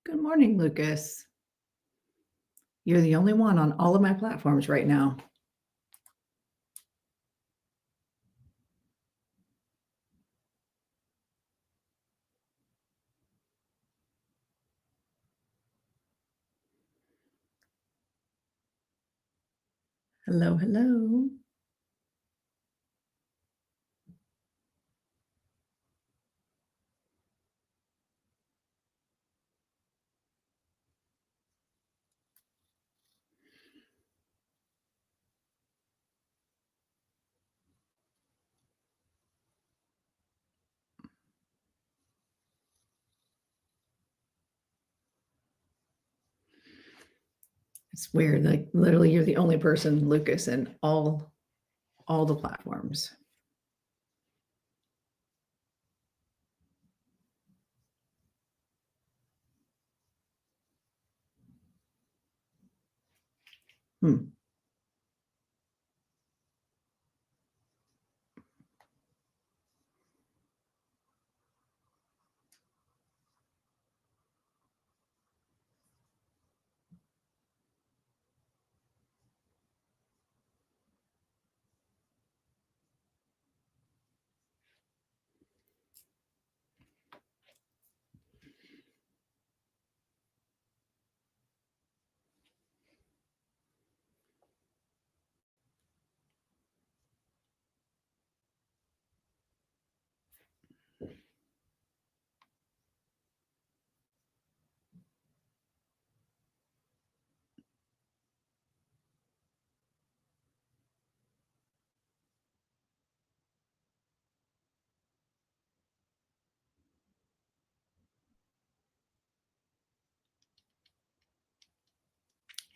Good morning, Lucas. You're the only one on all of my platforms right now. Hello, hello. It's weird. Like literally you're the only person, Lucas, in all the platforms. Hmm.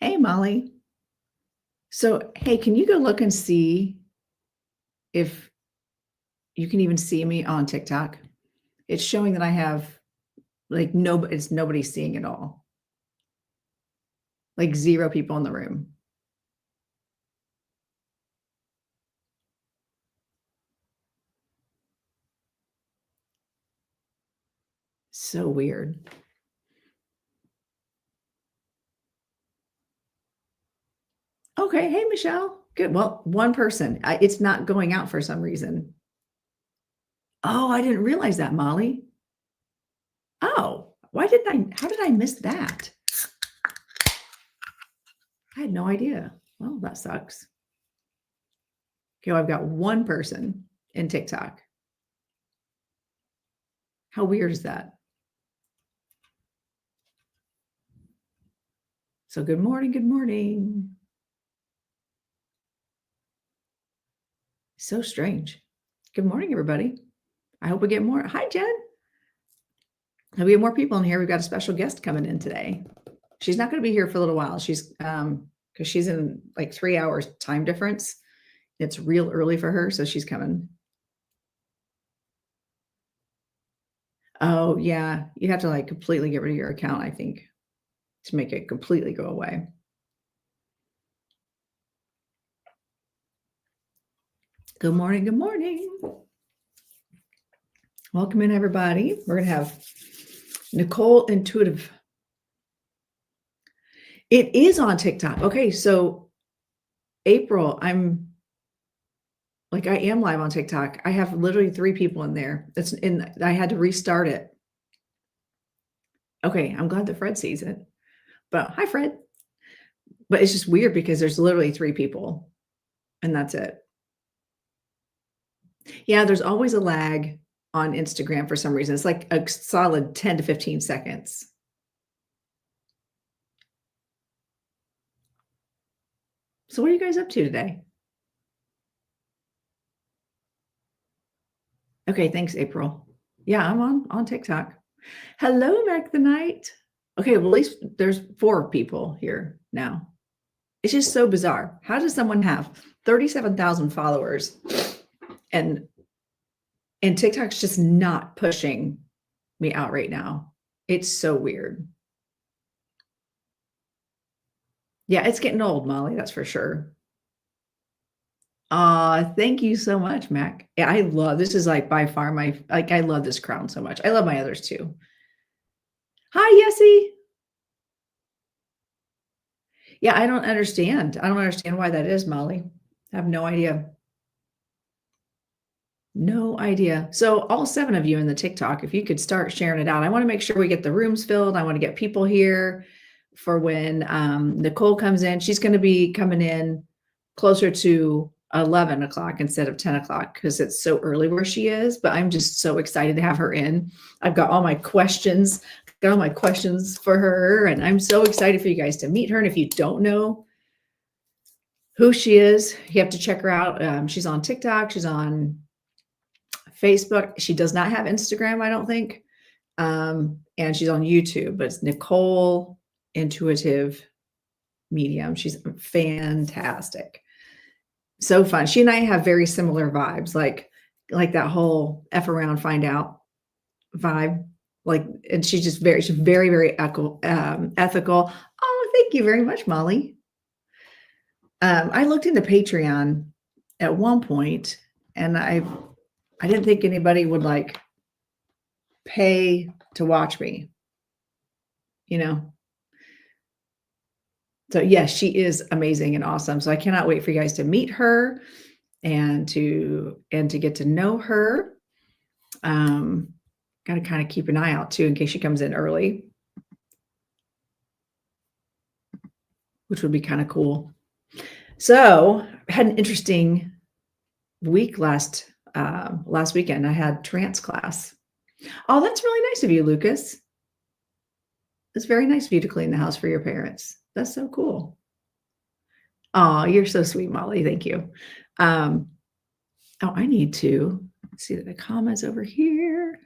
Hey, Molly. So, hey, can you go look and see if you can even see me on TikTok? It's showing that I have like nobody's seeing it all. Like 0 people in the room. So weird. Okay. Hey, Michelle. Good. Well, one person. It's not going out for some reason. Oh, I didn't realize that, Molly. Oh, how did I miss that? I had no idea. Well, that sucks. Okay, well, I've got one person in TikTok. How weird is that? So good morning, good morning. So strange. Good morning, everybody. I hope we get more. Hi, Jen. I hope we get more people in here. We've got a special guest coming in today. She's not going to be here for a little while. She's because she's in like 3 hours time difference. It's real early for her, so she's coming. Oh, yeah. You have to like completely get rid of your account, I think, to make it completely go away. Good morning. Good morning. Welcome in, everybody. We're going to have Nicole Intuitive. It is on TikTok. Okay, so April, I am live on TikTok. I have literally 3 people in there. I had to restart it. Okay, I'm glad that Fred sees it. But hi, Fred. But it's just weird because there's literally 3 people and that's it. Yeah, there's always a lag on Instagram for some reason. It's like a solid 10 to 15 seconds. So what are you guys up to today? Okay, thanks, April. Yeah, I'm on TikTok. Hello, Mac the Knight. Okay, well, at least there's 4 people here now. It's just so bizarre. How does someone have 37,000 followers and TikTok's just not pushing me out right now? It's so weird. Yeah, it's getting old, Molly, that's for sure. Thank you so much, Mac. Yeah, I love this is like by far I love this crown so much. I love my others too. Hi, Yessie. Yeah, I don't understand. I don't understand why that is, Molly. I have no idea. No idea. So all 7 of you in the TikTok, if you could start sharing it out. I wanna make sure we get the rooms filled. I wanna get people here for when, Nicole comes in. She's gonna be coming in closer to 11 o'clock instead of 10 o'clock because it's so early where she is, but I'm just so excited to have her in. I've got all my questions for her, and I'm so excited for you guys to meet her, and if you don't know who she is, you have to check her out. She's on TikTok, she's on Facebook. She does not have Instagram, I don't think. And she's on YouTube, but it's Nicole Intuitive Medium. She's fantastic. So fun. She and I have very similar vibes, like that whole F around, find out vibe. Like, and she's very, very ethical. Oh, thank you very much, Molly. I looked into Patreon at one point, and I didn't think anybody would like pay to watch me, you know? So yes, she is amazing and awesome. So I cannot wait for you guys to meet her and to get to know her. Got to kind of keep an eye out too in case she comes in early, which would be kind of cool. So I had an interesting week last weekend. I had trance class. Oh, that's really nice of you, Lucas. It's very nice of you to clean the house for your parents. That's so cool. Oh, you're so sweet, Molly. Thank you. Oh, I need to see the comments over here.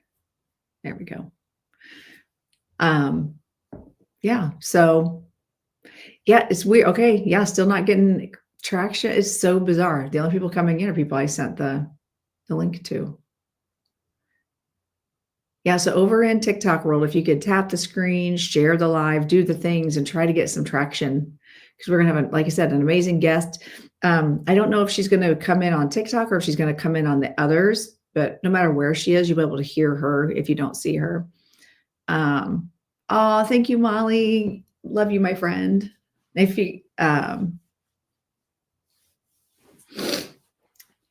There we go. Yeah. So yeah, it's weird. Okay. Yeah. Still not getting traction. It's so bizarre. The only people coming in are people I sent the link to. Yeah, so over in TikTok world, if you could tap the screen, share the live, do the things, and try to get some traction, because we're gonna have, like I said, an amazing guest. I don't know if she's gonna come in on TikTok or if she's gonna come in on the others, but no matter where she is, you'll be able to hear her if you don't see her. Oh, thank you, Molly. Love you, my friend. If you,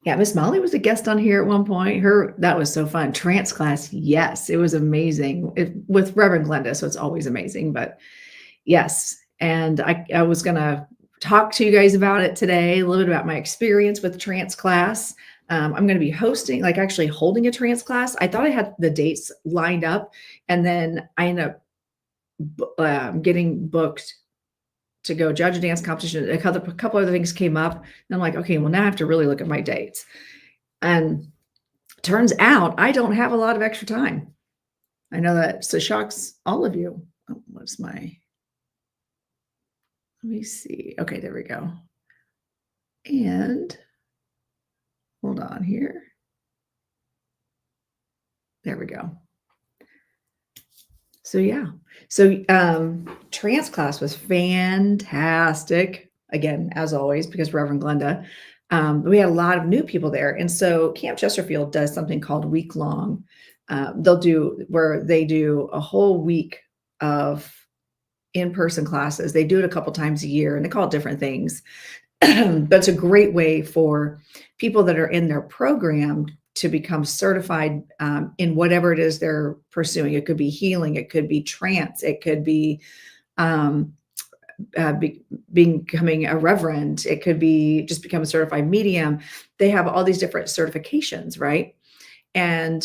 yeah, Miss Molly was a guest on here at one point. That was so fun. Trance class, yes, it was amazing. With Reverend Glenda, so it's always amazing. But yes, and I was gonna talk to you guys about it today, a little bit about my experience with trance class. I'm going to be hosting, like actually holding a trance class. I thought I had the dates lined up, and then I ended up getting booked to go judge a dance competition. A couple other things came up, and I'm like, okay, well now I have to really look at my dates. And turns out I don't have a lot of extra time. I know that, so shocks all of you. Oh, let me see. Okay, there we go. And hold on here. There we go. So yeah, so trance class was fantastic. Again, as always, because Reverend Glenda, we had a lot of new people there. And so Camp Chesterfield does something called week long. They do a whole week of in-person classes. They do it a couple times a year, and they call it different things. But it's a great way for people that are in their program to become certified in whatever it is they're pursuing. It could be healing, it could be trance, it could be becoming a reverend, it could be just become a certified medium. They have all these different certifications, right? And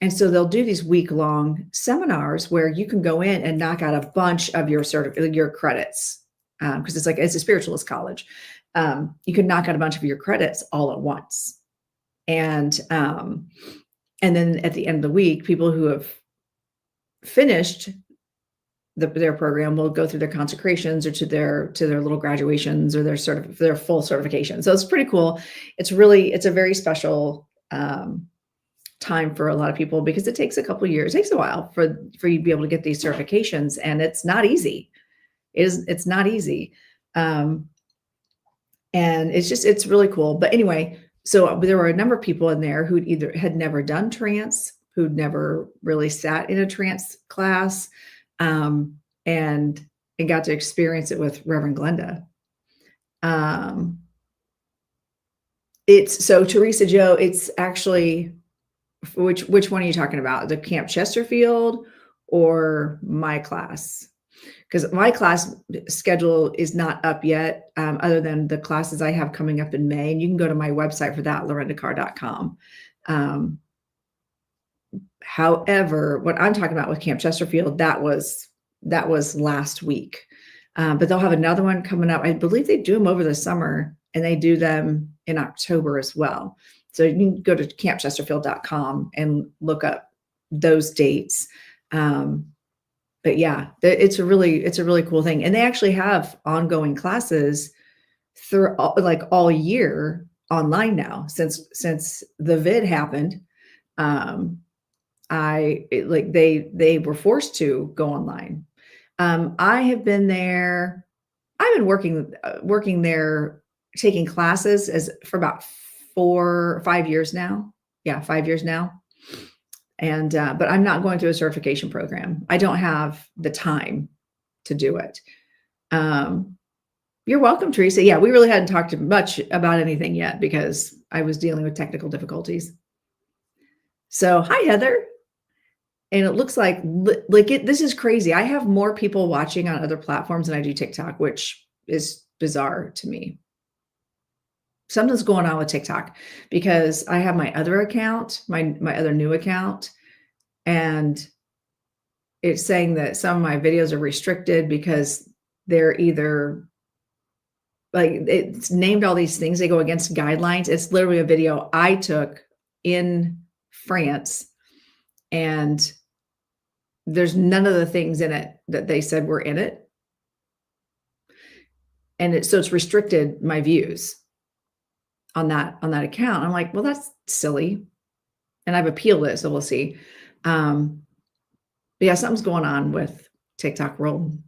so they'll do these week-long seminars where you can go in and knock out a bunch of your credits, because it's a spiritualist college. You can knock out a bunch of your credits all at once. And then at the end of the week, people who have finished their program will go through their consecrations or to their little graduations or their full certification. So it's pretty cool. It's a very special time for a lot of people, because it takes a couple years. It takes a while for you to be able to get these certifications, and it's not easy. It's not easy. And it's really cool. But anyway, so there were a number of people in there who either had never done trance, who'd never really sat in a trance class. And and got to experience it with Reverend Glenda. Um, it's so Teresa Joe, it's actually which one are you talking about? The Camp Chesterfield or my class? Because my class schedule is not up yet, other than the classes I have coming up in May. And you can go to my website for that, lorendacarr.com. However, what I'm talking about with Camp Chesterfield, that was last week. But they'll have another one coming up. I believe they do them over the summer, and they do them in October as well. So you can go to campchesterfield.com and look up those dates. But yeah, it's a really cool thing. And they actually have ongoing classes through all year online now since the vid happened. They were forced to go online. I have been there. I've been working there, taking classes for about 4 or 5 years now. Yeah, 5 years now. And but I'm not going through a certification program. I don't have the time to do it. You're welcome, Teresa. Yeah, we really hadn't talked much about anything yet because I was dealing with technical difficulties. So, hi, Heather. And it looks like this is crazy. I have more people watching on other platforms than I do TikTok, which is bizarre to me. Something's going on with TikTok because I have my other account, my other new account, and it's saying that some of my videos are restricted because they're either it's named all these things. They go against guidelines. It's literally a video I took in France, and there's none of the things in it that they said were in it. And it's restricted my views on that account. I'm like, well, that's silly. And I've appealed it, so we'll see. But yeah, something's going on with TikTok world.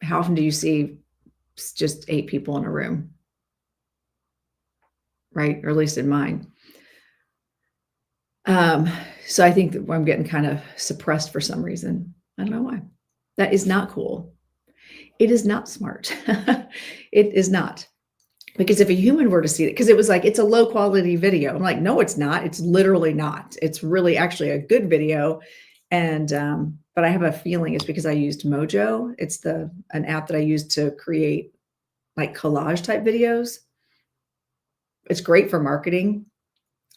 How often do you see just 8 people in a room? Right? Or at least in mine. So I think that I'm getting kind of suppressed for some reason. I don't know why. That is not cool. It is not smart. It is not. Because if a human were to see it, because it was like, it's a low quality video. I'm like, no, it's not. It's literally not. It's really actually a good video. And, but I have a feeling it's because I used Mojo. It's an app that I use to create like collage type videos. It's great for marketing,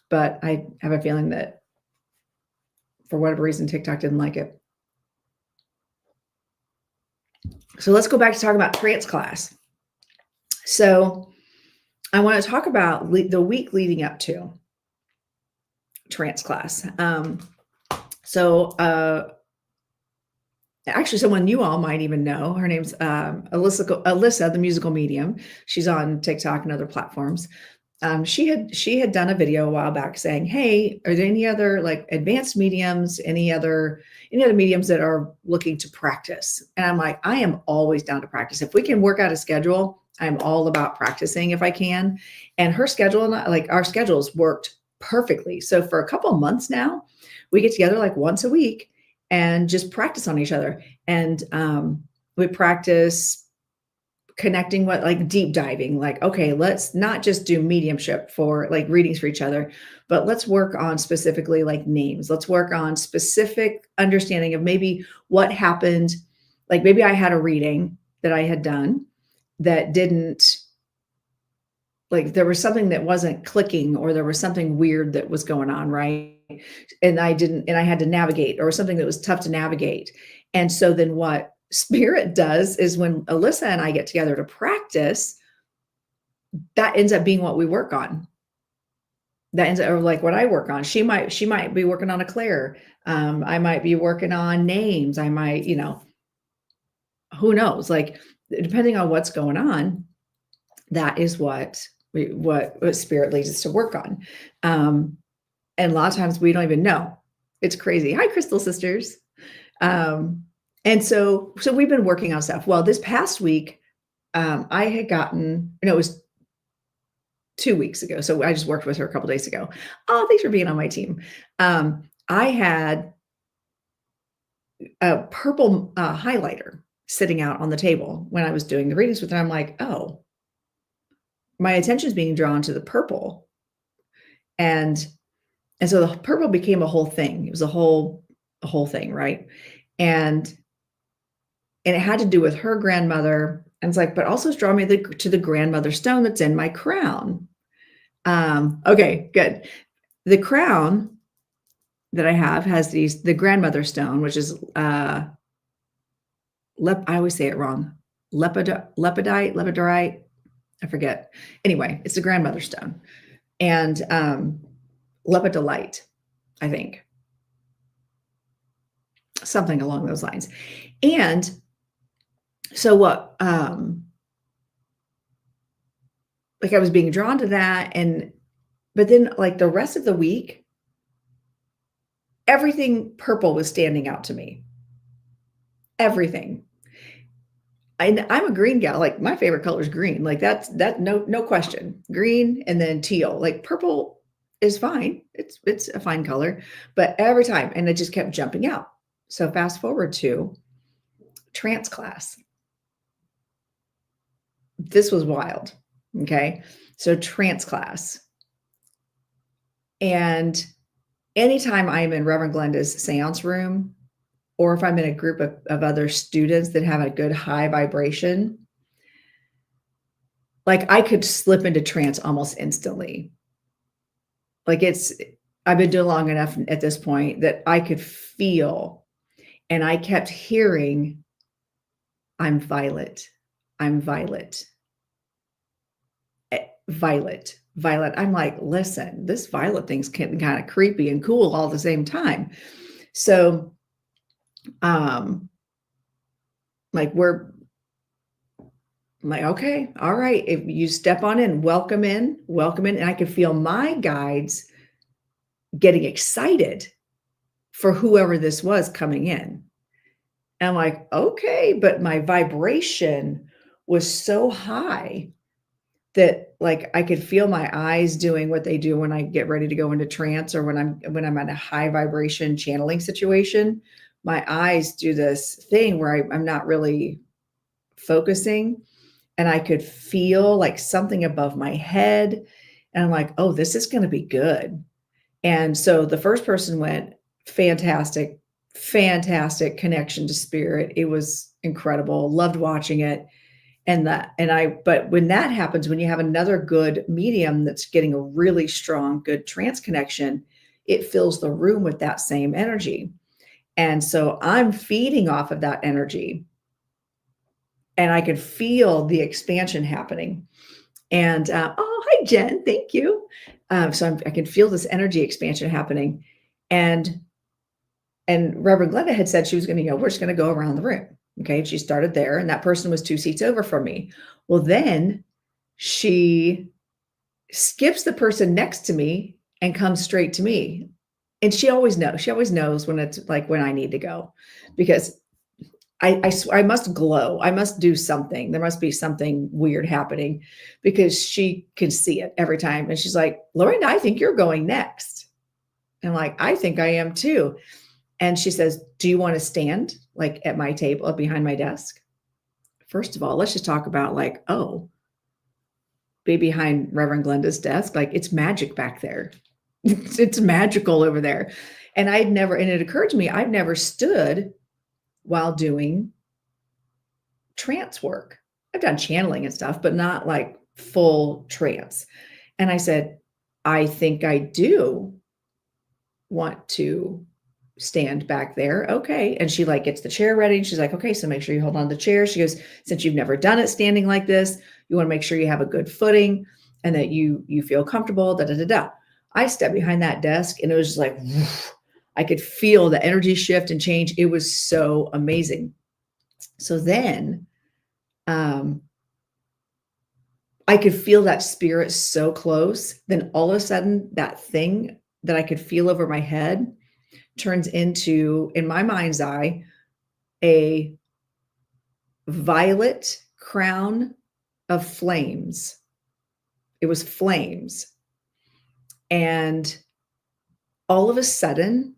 but I have a feeling that for whatever reason, TikTok didn't like it. So let's go back to talking about trance class. So I want to talk about the week leading up to trance class. Actually, someone you all might even know. Her name's Alyssa, the musical medium. She's on TikTok and other platforms. She had done a video a while back saying, "Hey, are there any other like advanced mediums, any other mediums that are looking to practice?" And I'm like, I am always down to practice. If we can work out a schedule, I'm all about practicing if I can. And her schedule and our schedules worked perfectly. So for a couple of months now, we get together like once a week and just practice on each other. And we practice connecting with like deep diving, like, okay, let's not just do mediumship for like readings for each other, but let's work on specifically like names. Let's work on specific understanding of maybe what happened. Like maybe I had a reading that I had done that didn't, like there was something that wasn't clicking, or there was something weird that was going on, right? And I had to navigate, or something that was tough to navigate. And so then what Spirit does is when Alyssa and I get together to practice, that ends up being what we work on. That ends up, or like what I work on. She might be working on a Claire. I might be working on names. I might, who knows? Like depending on what's going on, that is what Spirit leads us to work on. And a lot of times we don't even know. It's crazy. Hi, Crystal Sisters. And so we've been working on stuff. Well, this past week, I had gotten, it was 2 weeks ago. So I just worked with her a couple days ago. Oh, thanks for being on my team. I had a purple highlighter. sitting out on the table when I was doing the readings with her. I'm like, oh, my attention is being drawn to the purple. And so the purple became a whole thing. It was a whole thing, right? And it had to do with her grandmother. And it's like, but also it's drawing me to the grandmother stone that's in my crown. Okay, good. The crown that I have has the grandmother stone, which is I always say it wrong. Lepidite. I forget. Anyway, it's the grandmother stone. And lepidolite, I think. Something along those lines. And so what like I was being drawn to that, but then like the rest of the week, everything purple was standing out to me. Everything. I'm a green gal. Like my favorite color is green. Like that no question. Green and then teal. Like purple is fine. It's a fine color, but every time, and it just kept jumping out. So fast forward to trance class. This was wild. Okay. So trance class. And anytime I'm in Reverend Glenda's seance room, or if I'm in a group of other students that have a good high vibration, like I could slip into trance almost instantly. Like I've been doing long enough at this point that I could feel, and I kept hearing, I'm Violet. I'm Violet. Violet. Violet. I'm like, listen, this Violet thing's getting kind of creepy and cool all at the same time. So, like I'm like, okay, all right. If you step on in, welcome in. And I could feel my guides getting excited for whoever this was coming in. And I'm like, okay, but my vibration was so high that like I could feel my eyes doing what they do when I get ready to go into trance, or when I'm at a high vibration channeling situation. My eyes do this thing where I'm not really focusing, and I could feel like something above my head, and I'm like, oh, this is going to be good. And so the first person went, fantastic connection to spirit. It was incredible. Loved watching it. But when that happens, when you have another good medium that's getting a really strong, good trance connection, it fills the room with that same energy. And so I'm feeding off of that energy, and I could feel the expansion happening. And oh, hi, Jen. Thank you. So I can feel this energy expansion happening. And Reverend Glenda had said she was going to, we're just going to go around the room. Okay. She started there, and that person was 2 seats over from me. Well, then she skips the person next to me and comes straight to me. And she always knows when it's like when I need to go, because I must glow. I must do something. There must be something weird happening, because she can see it every time. And she's like, Lorinda, I think you're going next. And I'm like, I think I am too. And she says, do you want to stand like at my table behind my desk? First of all, let's just talk about like, oh, be behind Reverend Glenda's desk. Like it's magic back there. It's magical over there. And it occurred to me, I've never stood while doing trance work. I've done channeling and stuff, but not like full trance. And I said, I think I do want to stand back there. Okay. And she like gets the chair ready. And she's like, okay, so make sure you hold on to the chair. She goes, since you've never done it standing like this, you want to make sure you have a good footing and that you feel comfortable. I stepped behind that desk, and it was just like, whoosh. I could feel the energy shift and change. It was so amazing. So then I could feel that spirit so close. Then all of a sudden, that thing that I could feel over my head turns into, in my mind's eye, a violet crown of flames. It was flames. And all of a sudden,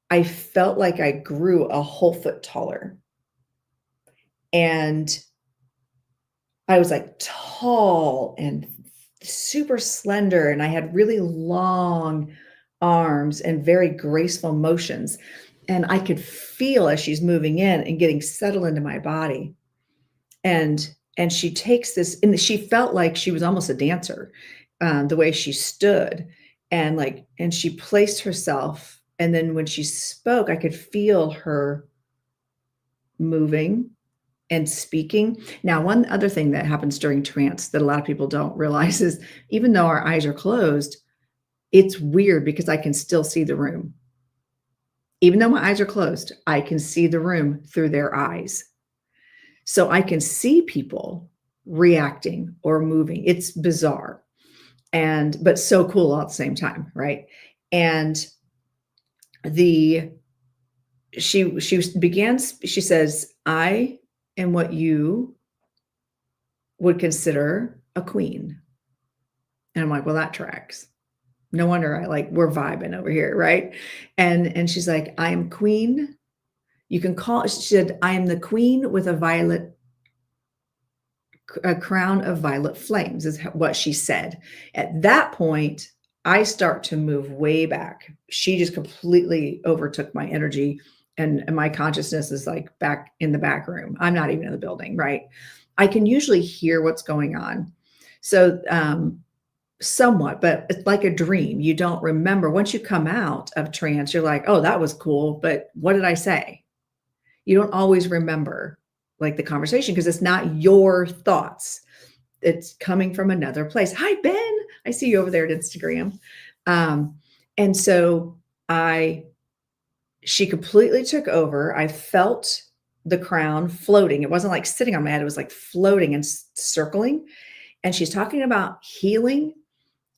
I felt like I grew a whole foot taller. And I was like tall and super slender, and I had really long arms and very graceful motions. And I could feel as she's moving in and getting settled into my body. And she takes this, and she felt like she was almost a dancer, the way she stood, and she placed herself. And then when she spoke, I could feel her moving and speaking. Now, one other thing that happens during trance that a lot of people don't realize is even though our eyes are closed, it's weird because I can still see the room. Even though my eyes are closed, I can see the room through their eyes. So I can see people reacting or moving. It's bizarre but so cool all at the same time, right? And the she says, I am what you would consider a queen. And I'm like, well, that tracks. No wonder we're vibing over here, right? And she's like, I am queen. You can she said, I am the queen with a crown of violet flames, is what she said. At that point, I start to move way back. She just completely overtook my energy, and my consciousness is like back in the back room. I'm not even in the building, right? I can usually hear what's going on. So, somewhat, but it's like a dream. You don't remember. Once you come out of trance, you're like, oh, that was cool, but what did I say? You don't always remember like the conversation because it's not your thoughts. It's coming from another place. Hi, Ben. I see you over there at Instagram. And so she completely took over. I felt the crown floating. It wasn't like sitting on my head. It was like floating and circling. And she's talking about healing.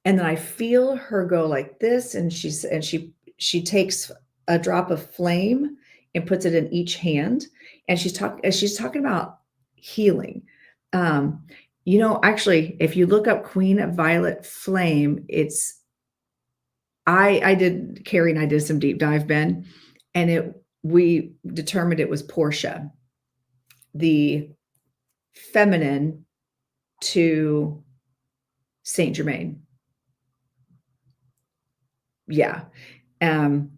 And then I feel her go like this. And she takes a drop of flame and puts it in each hand. And she's talking about healing. Actually, if you look up Queen of Violet Flame, Carrie and I did some deep dive, Ben, and we determined it was Portia, the feminine to Saint Germain. Yeah. And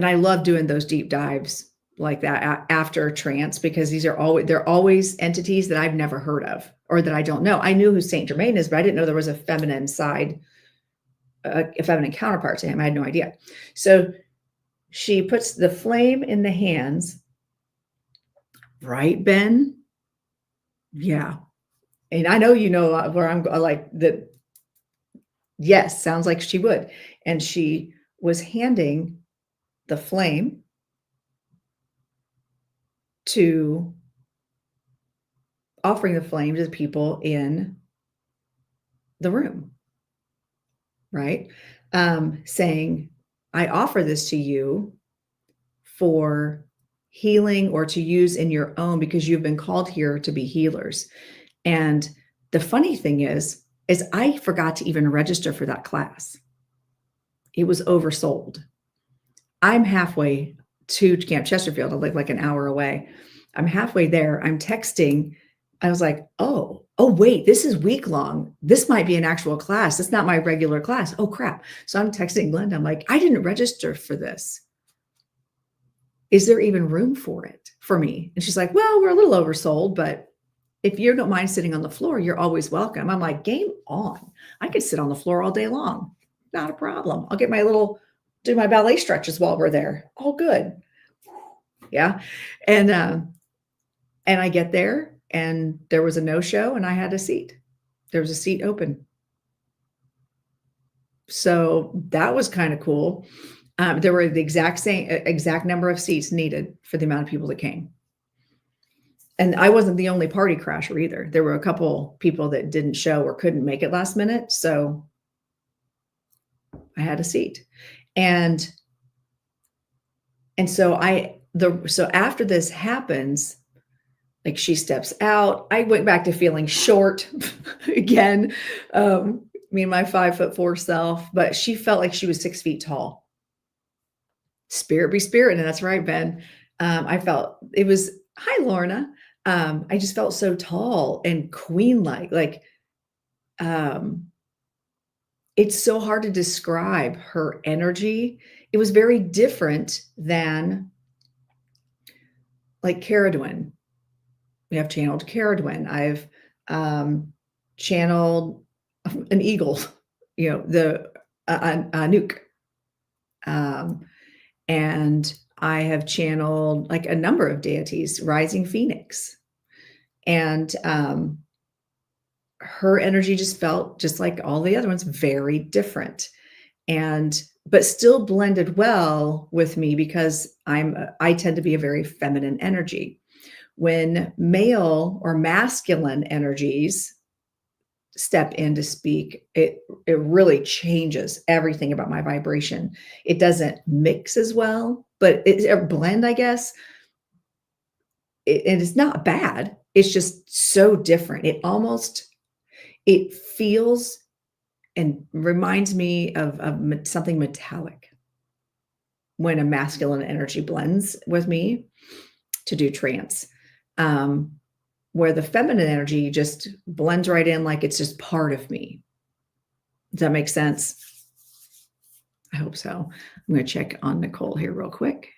I love doing those deep dives like that after trance, because they're always entities that I've never heard of or that I don't know. I knew who Saint Germain is, but I didn't know there was a feminine side, a feminine counterpart to him. I had no idea. So she puts the flame in the hands, right, Ben? Yeah. And I know, where I'm like that. Yes, sounds like she would. And she was handing the flame offering the flame to the people in the room, right? Saying, I offer this to you for healing or to use in your own, because you've been called here to be healers. And the funny thing is I forgot to even register for that class. It was oversold. I'm halfway to Camp Chesterfield. I live like an hour away. I'm halfway there. I'm texting. I was like, oh, wait, this is week long. This might be an actual class. It's not my regular class. Oh, crap. So I'm texting Glenda. I'm like, I didn't register for this. Is there even room for it for me? And she's like, well, we're a little oversold, but if you don't mind sitting on the floor, you're always welcome. I'm like, game on. I could sit on the floor all day long. Not a problem. I'll do my ballet stretches while we're there. All good. Yeah. And I get there and there was a no-show and I had a seat. There was a seat open. So that was kind of cool. There were the exact number of seats needed for the amount of people that came. And I wasn't the only party crasher either. There were a couple people that didn't show or couldn't make it last minute. So I had a seat. And so after this happens, like she steps out, I went back to feeling short again. Me and my 5'4" self, but she felt like she was 6 feet tall. Spirit be spirit. And that's right, Ben. I felt it was, hi, Lorna. I just felt so tall and queen-like. Um, it's so hard to describe her energy. It was very different than like Caradwin. We have channeled Caradwin. I've channeled an eagle, the a nuke. And I have channeled like a number of deities, Rising Phoenix. And her energy just felt just like all the other ones, very different. But still blended well with me because I tend to be a very feminine energy. When male or masculine energies step in to speak, it really changes everything about my vibration. It doesn't mix as well, but it's a blend, I guess. And it's not bad. It's just so different. It feels and reminds me of something metallic when a masculine energy blends with me to do trance. Where the feminine energy just blends right in like it's just part of me. Does that make sense? I hope so. I'm going to check on Nicole here real quick.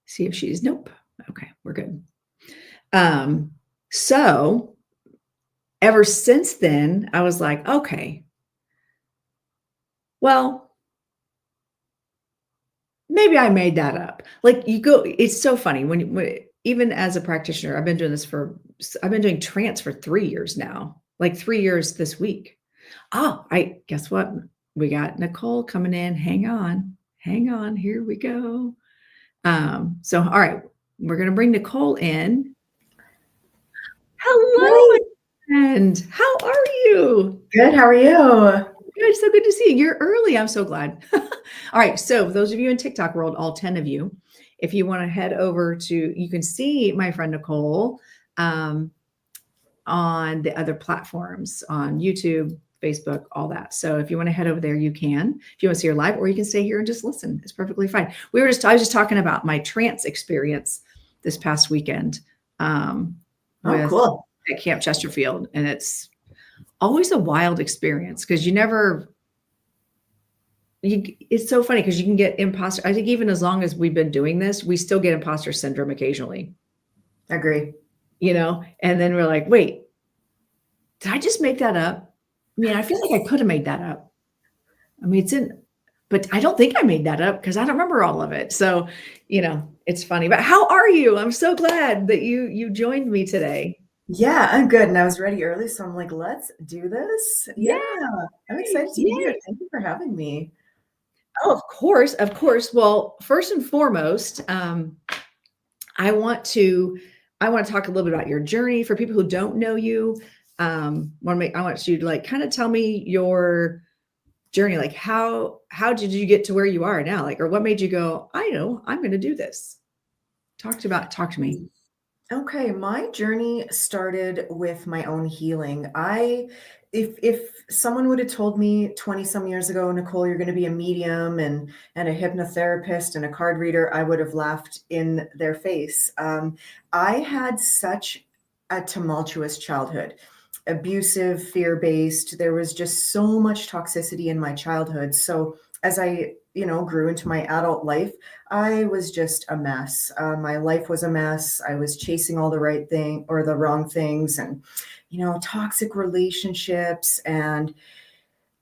See if she's, nope. Okay, we're good. So ever since then, I was like, okay, well, maybe I made that up. Like it's so funny when even as a practitioner, I've been doing trance for 3 years now, like 3 years this week. Oh, guess what? We got Nicole coming in. Hang on. Here we go. So, all right, we're going to bring Nicole in. Hello, my friend. How are you? Good. How are you? Good. So good to see you. You're early. I'm so glad. All right. So those of you in TikTok world, all 10 of you, if you want to head over you can see my friend Nicole on the other platforms, on YouTube, Facebook, all that. So if you want to head over there, you can. If you want to see her live, or you can stay here and just listen. It's perfectly fine. I was just talking about my trance experience this past weekend. Cool. At Camp Chesterfield. And it's always a wild experience because it's so funny because you can get imposter. I think even as long as we've been doing this, we still get imposter syndrome occasionally. Agree. And then we're like, wait, did I just make that up? I mean, I feel like I could have made that up. I mean, but I don't think I made that up because I don't remember all of it. So, it's funny. But how are you? I'm so glad that you joined me today. Yeah, I'm good. And I was ready early. So I'm like, let's do this. Yeah. I'm excited to be here. Thank you for having me. Oh, of course. Of course. Well, first and foremost, I want to talk a little bit about your journey for people who don't know you. I want you to like kind of tell me your journey. Like how did you get to where you are now? Like, or what made you go, I know I'm going to do this. Talk to me. Okay, my journey started with my own healing. If someone would have told me 20 some years ago, Nicole, you're going to be a medium and a hypnotherapist and a card reader, I would have laughed in their face. I had such a tumultuous childhood, abusive, fear-based. There was just so much toxicity in my childhood. So as I grew into my adult life, I was just a mess. My life was a mess. I was chasing all the right thing or the wrong things, and toxic relationships. And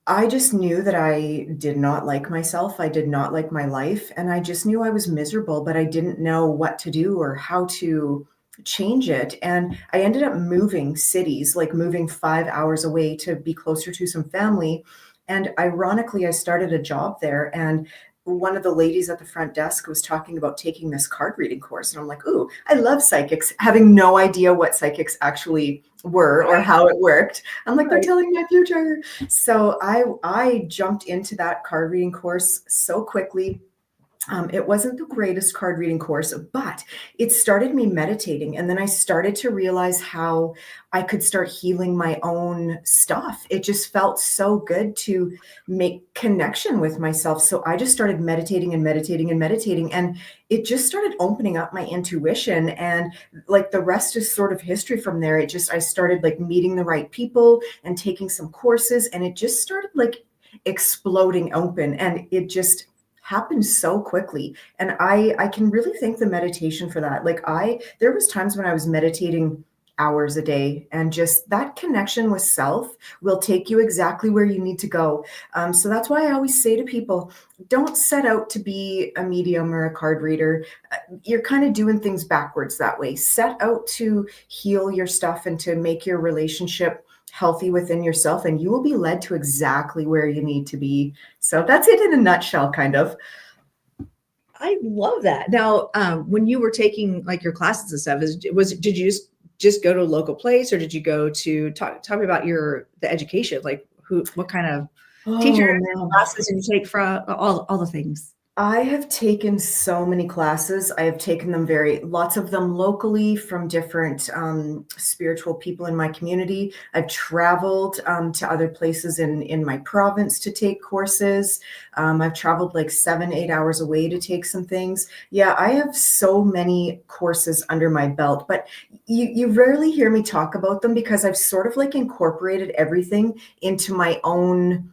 I just knew that I did not like myself. I did not like my life, and I just knew I was miserable, but I didn't know what to do or how to change it. And I ended up moving cities, like moving 5 hours away to be closer to some family. And ironically, I started a job there, and one of the ladies at the front desk was talking about taking this card reading course. And I'm like, ooh, I love psychics, having no idea what psychics actually were or how it worked. I'm like, they're telling my future. So I jumped into that card reading course so quickly. It wasn't the greatest card reading course, but it started me meditating. And then I started to realize how I could start healing my own stuff. It just felt so good to make connection with myself. So I just started meditating and meditating and meditating. And it just started opening up my intuition. And like the rest is sort of history from there. I started like meeting the right people and taking some courses. And it just started like exploding open. And it just happened so quickly. And I can really thank the meditation for that. Like there was times when I was meditating hours a day, and just that connection with self will take you exactly where you need to go. So that's why I always say to people, don't set out to be a medium or a card reader. You're kind of doing things backwards that way. Set out to heal your stuff and to make your relationship healthy within yourself, and you will be led to exactly where you need to be. So that's it in a nutshell, kind of. I love that. Now, when you were taking like your classes and stuff, did you just go to a local place, or did you go to talk me about the education? Like what kind of teachers, classes did you take from all the things? I have taken so many classes. I have taken them lots of them locally from different spiritual people in my community. I've traveled to other places in my province to take courses. I've traveled like 7-8 hours away to take some things. Yeah, I have so many courses under my belt, but you rarely hear me talk about them because I've sort of like incorporated everything into my own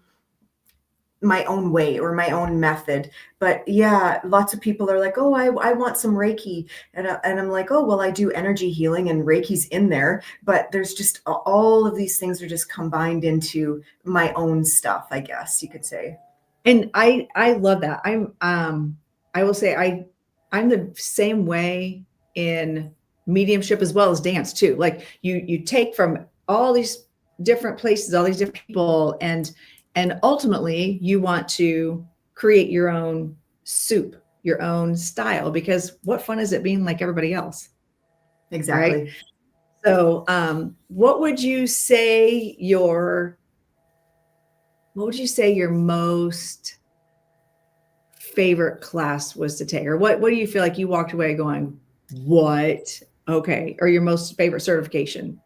way or my own method. But yeah, lots of people are like, oh, I want some Reiki. And I'm like, oh, well, I do energy healing and Reiki's in there. But there's just all of these things are just combined into my own stuff, I guess you could say. And I love that. I will say I'm the same way in mediumship as well as dance too. Like you take from all these different places, all these different people, and ultimately you want to create your own soup, your own style, because what fun is it being like everybody else? Exactly. Right. So what would you say your most favorite class was to take? Or what do you feel like you walked away going, what? Okay. Or your most favorite certification?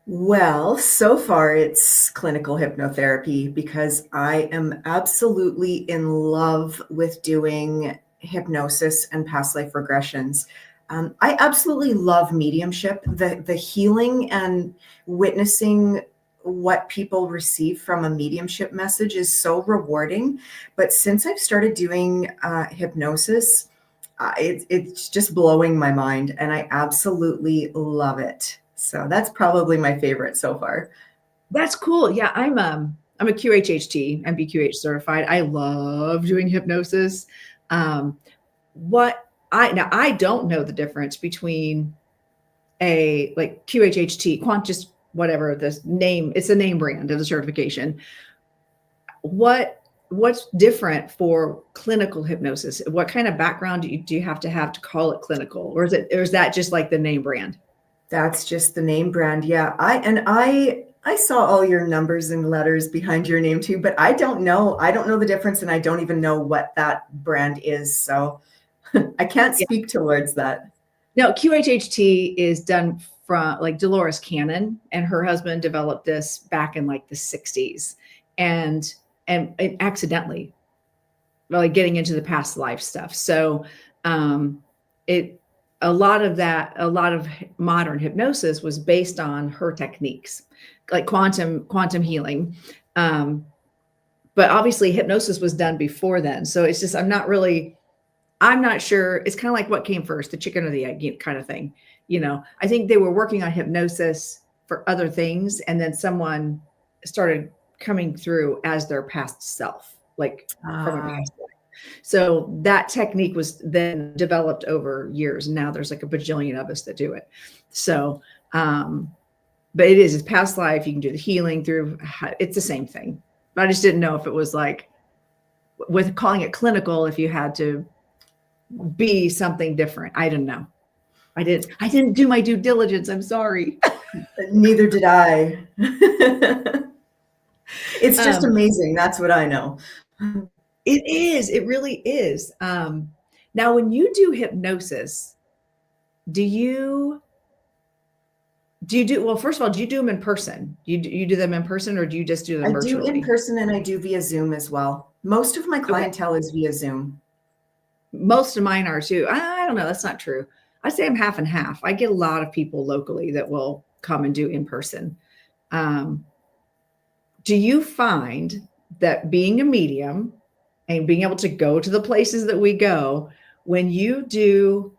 Well, so far it's clinical hypnotherapy because I am absolutely in love with doing hypnosis and past life regressions. I absolutely love mediumship, the healing and witnessing what people receive from a mediumship message is so rewarding. But since I've started doing hypnosis, it's just blowing my mind, and I absolutely love it. So that's probably my favorite so far. That's cool. Yeah, I'm a QHHT, MBQH certified. I love doing hypnosis. I don't know the difference between a like QHHT, just whatever this name, it's a name brand of the certification. What's different for clinical hypnosis? What kind of background do you have to call it clinical, or is that just like the name brand? That's just the name brand. Yeah. I saw all your numbers and letters behind your name too, but I don't know. I don't know the difference, and I don't even know what that brand is. So I can't speak towards that. No, QHHT is done from like Dolores Cannon, and her husband developed this back in like the 60s, and accidentally, like getting into the past life stuff. So it a lot of modern hypnosis was based on her techniques, like quantum healing. But obviously hypnosis was done before then. So it's just I'm not sure. It's kind of like what came first, the chicken or the egg kind of thing. I think they were working on hypnosis for other things, and then someone started coming through as their past self, like from a past life. So that technique was then developed over years. Now there's like a bajillion of us that do it. So, but it's past life. You can do the healing through, it's the same thing. But I just didn't know if it was like, with calling it clinical, if you had to be something different. I didn't know. I didn't do my due diligence. I'm sorry. Neither did I. It's just amazing. That's what I know. It is. It really is. Now, when you do hypnosis, do you well, first of all, do you do them in person? You do them in person, or do you just do them I do in virtually? person and I do via Zoom as well. Most of my Okay. clientele is via Zoom. Most of mine are too. I don't know. That's not true. I say I'm half and half. I get a lot of people locally that will come and do in person. Um, do you find that being a medium and being able to go to the places that we go, when you do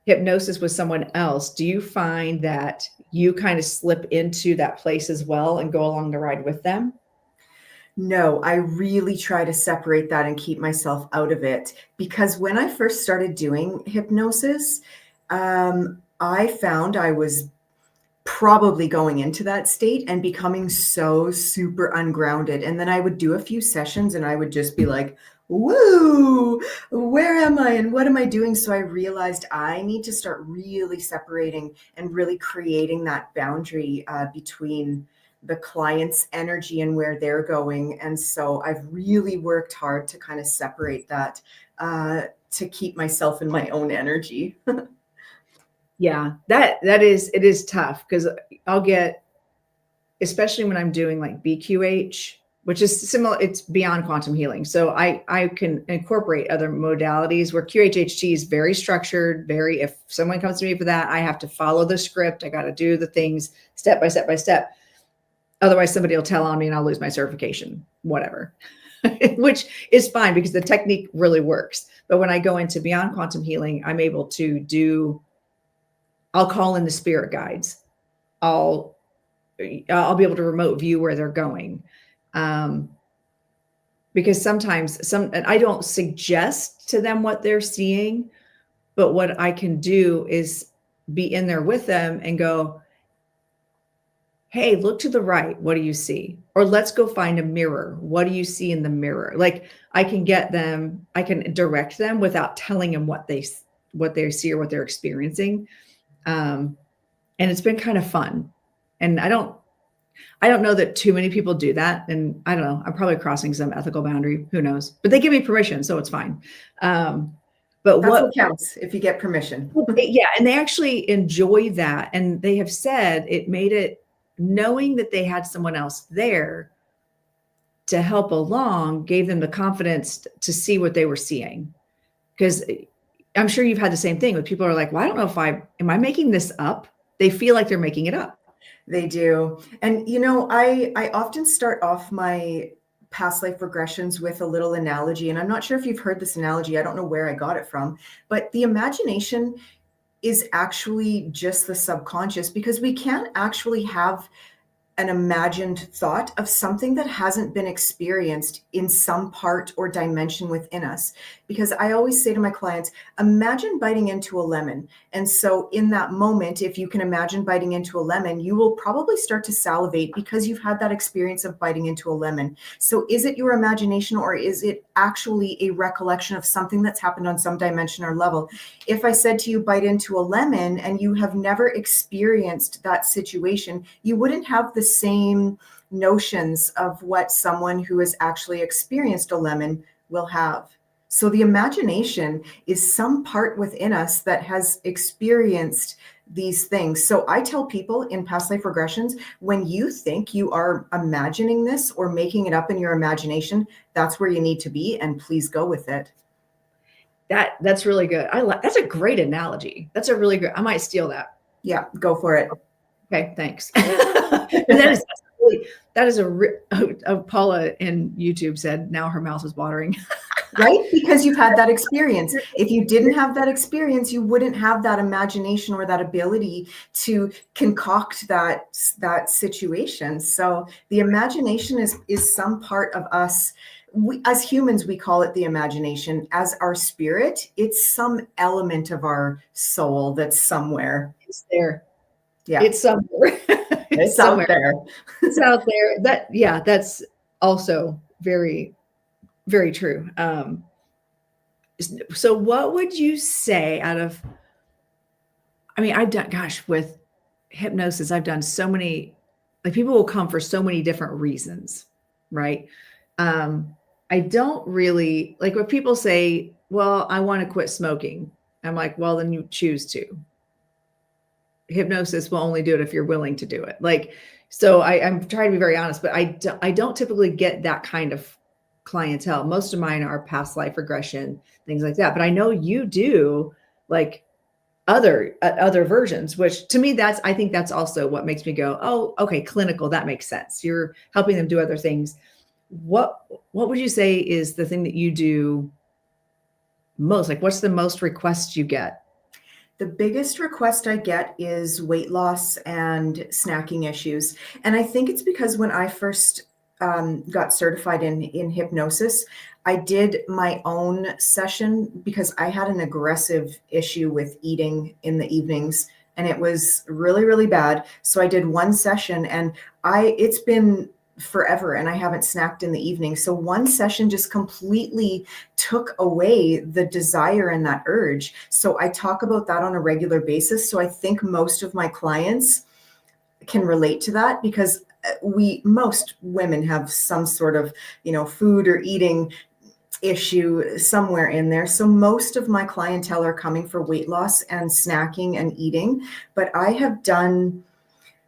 hypnosis with someone else, do you find that you kind of slip into that place as well and go along the ride with them? No, I really try to separate that and keep myself out of it because when I first started doing hypnosis, I found I was probably going into that state and becoming so super ungrounded. And then I would do a few sessions and I would just be like, woo, where am I and what am I doing? So I realized I need to start really separating and really creating that boundary between the client's energy and where they're going. And so I've really worked hard to kind of separate that to keep myself in my own energy. Yeah, that is it is tough because I'll get, especially when I'm doing like BQH, which is similar, it's beyond quantum healing. So I can incorporate other modalities where QHHT is very structured, very, if someone comes to me for that, I have to follow the script. I got to do the things step by step by step. Otherwise, somebody will tell on me and I'll lose my certification, whatever, which is fine because the technique really works. But when I go into beyond quantum healing, I'm able to do, I'll call in the spirit guides. I'll I'll be able to remote view where they're going. Um, because sometimes and I don't suggest to them what they're seeing, but what I can do is be in there with them and go, hey, look to the right. What do you see? Or let's go find a mirror. What do you see in the mirror? Like I can get them, I can direct them without telling them what they see or what they're experiencing. And it's been kind of fun. And I don't know that too many people do that. And I don't know, I'm probably crossing some ethical boundary. Who knows? But they give me permission, so it's fine. But That's what counts if you get permission. yeah, and they actually enjoy that. And they have said it made it, knowing that they had someone else there to help along, gave them the confidence to see what they were seeing. Because I'm sure you've had the same thing with people who are like, well, I don't know if am I making this up? They feel like they're making it up. They do. And you know, I often start off my past life regressions with a little analogy. And I'm not sure if you've heard this analogy. I don't know where I got it from, but the imagination is actually just the subconscious because we can't actually have an imagined thought of something that hasn't been experienced in some part or dimension within us. Because I always say to my clients, imagine biting into a lemon. And so in that moment, if you can imagine biting into a lemon, you will probably start to salivate because you've had that experience of biting into a lemon. So is it your imagination or is it actually a recollection of something that's happened on some dimension or level? If I said to you, bite into a lemon, and you have never experienced that situation, you wouldn't have the same notions of what someone who has actually experienced a lemon will have. So the imagination is some part within us that has experienced these things. So I tell people in past life regressions, when you think you are imagining this or making it up in your imagination, that's where you need to be, and please go with it. That's really good. That's a great analogy. That's a really good. I might steal that. Yeah, go for it. Okay, thanks. That is Paula in YouTube said now her mouth is watering. Right? Because you've had that experience. If you didn't have that experience, you wouldn't have that imagination or that ability to concoct that situation. So the imagination is some part of us. As humans, we call it the imagination. As our spirit, it's some element of our soul that's somewhere. It's there. Yeah. It's somewhere. It's out there. It's out there. That's also very, very true. So what would you say I've done, gosh, with hypnosis, I've done so many, like people will come for so many different reasons, right? I I don't really like when people say, well, I want to quit smoking. I'm like, well, then you choose to. Hypnosis will only do it if you're willing to do it. Like, so I'm trying to be very honest, but I don't typically get that kind of clientele. Most of mine are past life regression, things like that. But I know you do like other versions, which to me, I think that's also what makes me go, oh, okay, clinical, that makes sense. You're helping them do other things. What would you say is the thing that you do most? Like, what's the most requests you get? The biggest request I get is weight loss and snacking issues. And I think it's because when I first got certified in hypnosis, I did my own session because I had an aggressive issue with eating in the evenings and it was really, really bad. So I did one session and it's been forever and I haven't snacked in the evening. So one session just completely took away the desire and that urge. So I talk about that on a regular basis. So I think most of my clients can relate to that because most women have some sort of, food or eating issue somewhere in there. So most of my clientele are coming for weight loss and snacking and eating, but I have done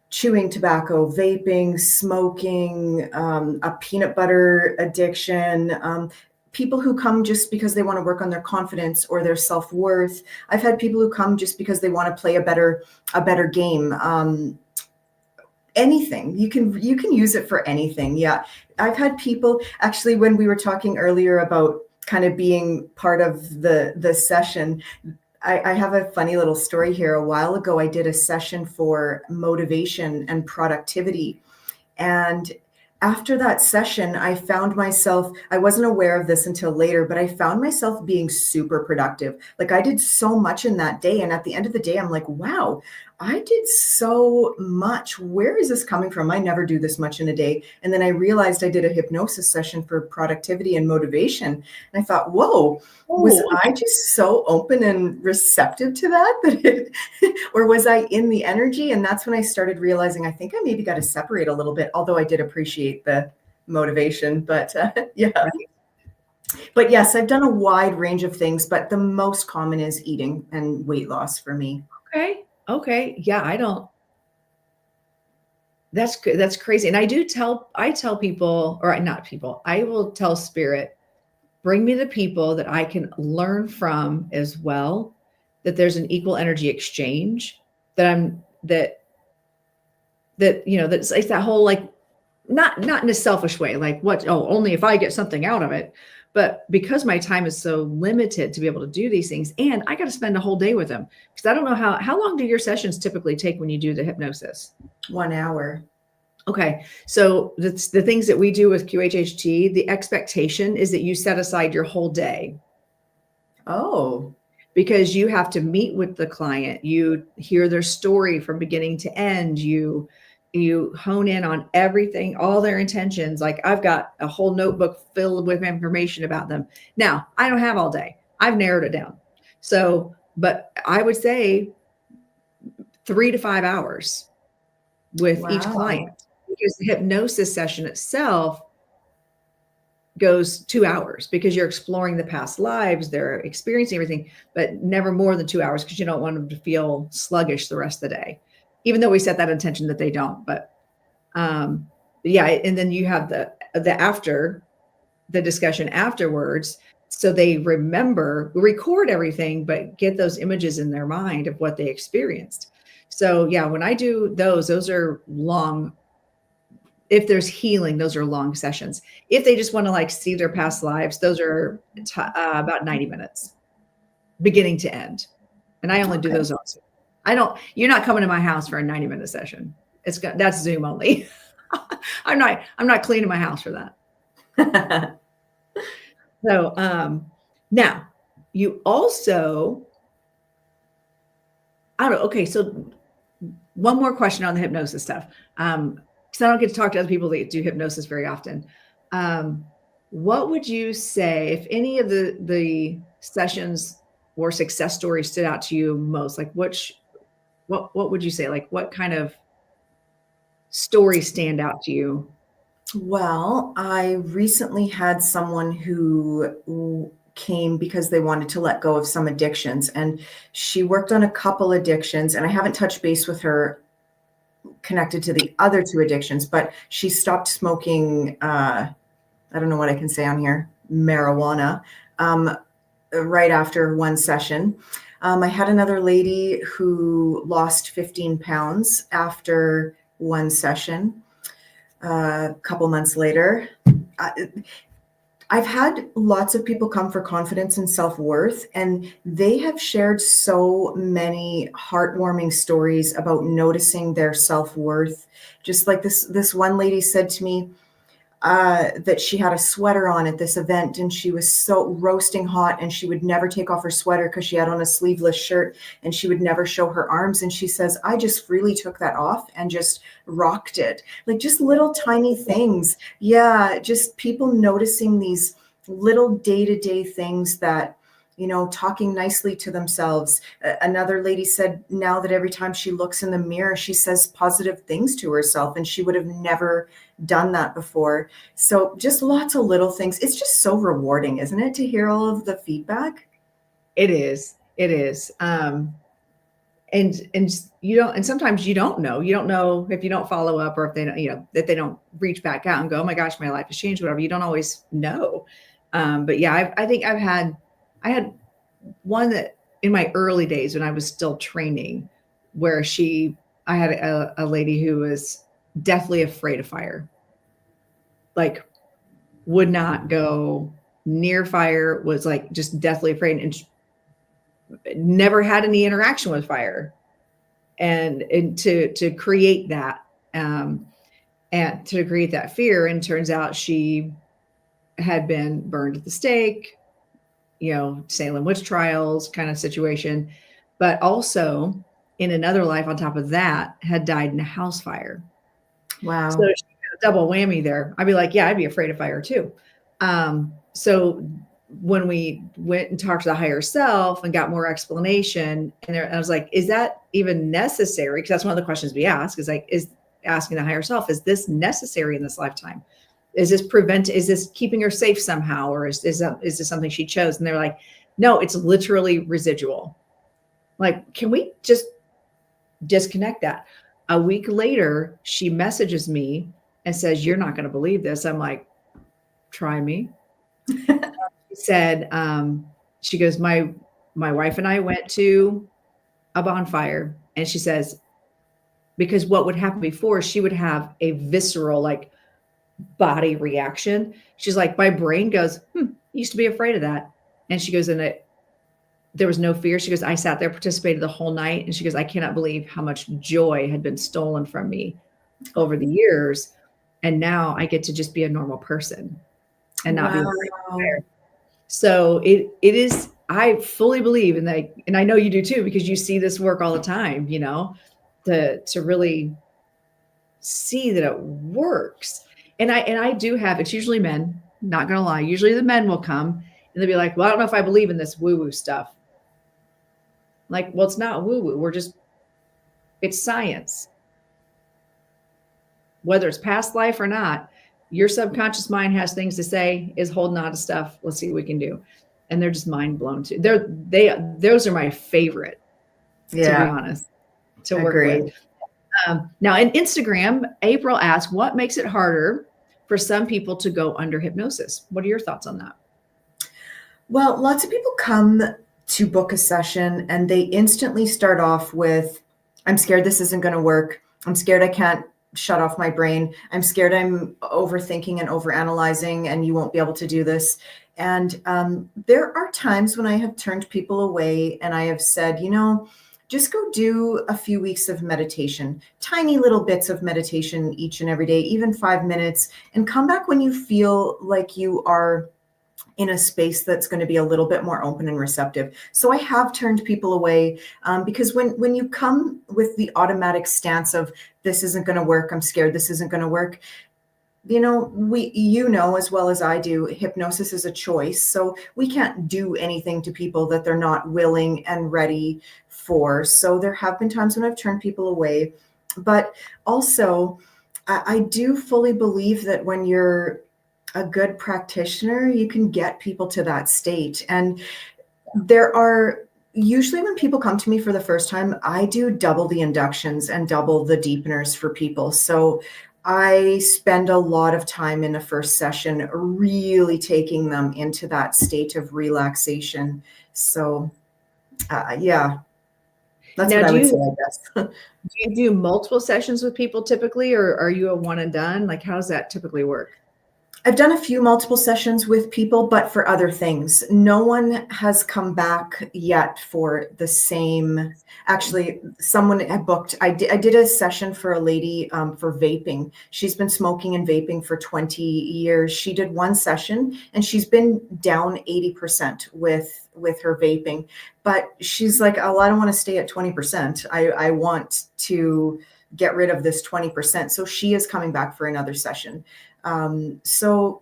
chewing tobacco, vaping, smoking, a peanut butter addiction, people who come just because they want to work on their confidence or their self-worth. I've had people who come just because they want to play a better game. Anything you can use it for anything. Yeah. I've had people actually, when we were talking earlier about kind of being part of the session, I have a funny little story here. A while ago, I did a session for motivation and productivity. And after that session, I found myself, I wasn't aware of this until later, but I found myself being super productive. Like I did so much in that day. And at the end of the day, I'm like, wow, I did so much. Where is this coming from? I never do this much in a day. And then I realized I did a hypnosis session for productivity and motivation. And I thought, whoa, was I just so open and receptive to that or was I in the energy? And that's when I started realizing, I think I maybe got to separate a little bit, although I did appreciate the motivation, but yeah. Right. But yes, I've done a wide range of things, but the most common is eating and weight loss for me. Okay. Yeah, that's crazy. And I tell people, or not people, I will tell spirit, bring me the people that I can learn from as well, that there's an equal energy exchange, that that's like that whole, like, not in a selfish way, like only if I get something out of it, but because my time is so limited to be able to do these things, and I got to spend a whole day with them because I don't know how long do your sessions typically take when you do the hypnosis? 1 hour. Okay. So that's the things that we do with QHHT. The expectation is that you set aside your whole day. Oh, Because you have to meet with the client, you hear their story from beginning to end, you hone in on everything, all their intentions. Like I've got a whole notebook filled with information about them. Now, I don't have all day. I've narrowed it down. So, but I would say 3 to 5 hours with each client, wow. because the hypnosis session itself goes 2 hours because you're exploring the past lives, they're experiencing everything, but never more than 2 hours because you don't want them to feel sluggish the rest of the day, even though we set that intention that they don't. But yeah, and then you have the discussion afterwards, so they record everything, but get those images in their mind of what they experienced. So yeah, when I do those are long. If there's healing, those are long sessions. If they just want to like see their past lives, those are about 90 minutes, beginning to end. And I only do Okay. those also. You're not coming to my house for a 90-minute session. That's Zoom only. I'm not cleaning my house for that. So now you also, I don't know. Okay. So one more question on the hypnosis stuff. Because I don't get to talk to other people that do hypnosis very often. What would you say if any of the sessions or success stories stood out to you most? Like what would you say? Like what kind of stories stand out to you? Well, I recently had someone who came because they wanted to let go of some addictions, and she worked on a couple addictions, and I haven't touched base with her connected to the other two addictions, but she stopped smoking, I don't know what I can say on here, marijuana, right after one session. I had another lady who lost 15 pounds after one session. A couple months later, I, I've had lots of people come for confidence and self-worth, and they have shared so many heartwarming stories about noticing their self-worth. Just like this one lady said to me, that she had a sweater on at this event and she was so roasting hot and she would never take off her sweater because she had on a sleeveless shirt and she would never show her arms. And she says, I just freely took that off and just rocked it. Like just little tiny things. Yeah, just people noticing these little day-to-day things that, talking nicely to themselves. Another lady said now that every time she looks in the mirror, she says positive things to herself, and she would have never done that before. So just lots of little things. It's just so rewarding, isn't it, to hear all of the feedback? It is. It is. And you don't, and sometimes you don't know if you don't follow up, or if they don't, that they don't reach back out and go, oh my gosh, my life has changed, whatever. You don't always know. But yeah, I think I had one that in my early days when I was still training, where I had a lady who was deathly afraid of fire, like would not go near fire, was like just deathly afraid, and never had any interaction with fire. And to create that, and to create that fear. And turns out she had been burned at the stake, Salem witch trials kind of situation, but also in another life on top of that had died in a house fire. Wow. So she got a double whammy there. I'd be like, yeah, I'd be afraid of fire too. So when we went and talked to the higher self and got more explanation, and I was like, is that even necessary? Because that's one of the questions we ask, is like, is asking the higher self, is this necessary in this lifetime? Is this keeping her safe somehow? Or is this something she chose? And they're like, no, it's literally residual. Like, can we just disconnect that? A week later, she messages me and says, you're not going to believe this. I'm like, try me. She said, she goes, my wife and I went to a bonfire, and she says, because what would happen before, she would have a visceral, like, body reaction. She's like, my brain goes, used to be afraid of that. And she goes, there was no fear. She goes, I sat there, participated the whole night. And she goes, I cannot believe how much joy had been stolen from me over the years. And now I get to just be a normal person and not be afraid of fire. So it is, I fully believe in that. And I know you do too, because you see this work all the time, to really see that it works. And I do have, it's usually men, not going to lie. Usually the men will come and they'll be like, well, I don't know if I believe in this woo-woo stuff. Like, well, it's not woo-woo. It's science. Whether it's past life or not, your subconscious mind has things to say, is holding on to stuff. Let's see what we can do. And they're just mind blown too. Those are my favorite, to be honest, to work with. Now in Instagram, April asked, what makes it harder for some people to go under hypnosis? What are your thoughts on that? Well, lots of people come to book a session and they instantly start off with, I'm scared this isn't going to work. I'm scared I can't shut off my brain. I'm scared I'm overthinking and overanalyzing and you won't be able to do this. And there are times when I have turned people away and I have said, just go do a few weeks of meditation, tiny little bits of meditation each and every day, even 5 minutes, and come back when you feel like you are in a space that's going to be a little bit more open and receptive. So I have turned people away because when you come with the automatic stance of this isn't going to work, I'm scared this isn't going to work, as well as I do, hypnosis is a choice. So we can't do anything to people that they're not willing and ready for. So there have been times when I've turned people away, but also I do fully believe that when you're a good practitioner, you can get people to that state. And there are usually when people come to me for the first time, I do double the inductions and double the deepeners for people. So I spend a lot of time in the first session really taking them into that state of relaxation. So, yeah, that's Now, what I do would say, you I guess. do you do multiple sessions with people typically, or are you a one and done? Like, how does that typically work? I've done a few multiple sessions with people, but for other things. No one has come back yet for the same. Actually, someone had booked. I did a session for a lady for vaping. She's been smoking and vaping for 20 years. She did one session and she's been down 80% with her vaping. But she's like, oh, I don't want to stay at 20%. I want to get rid of this 20%. So she is coming back for another session. So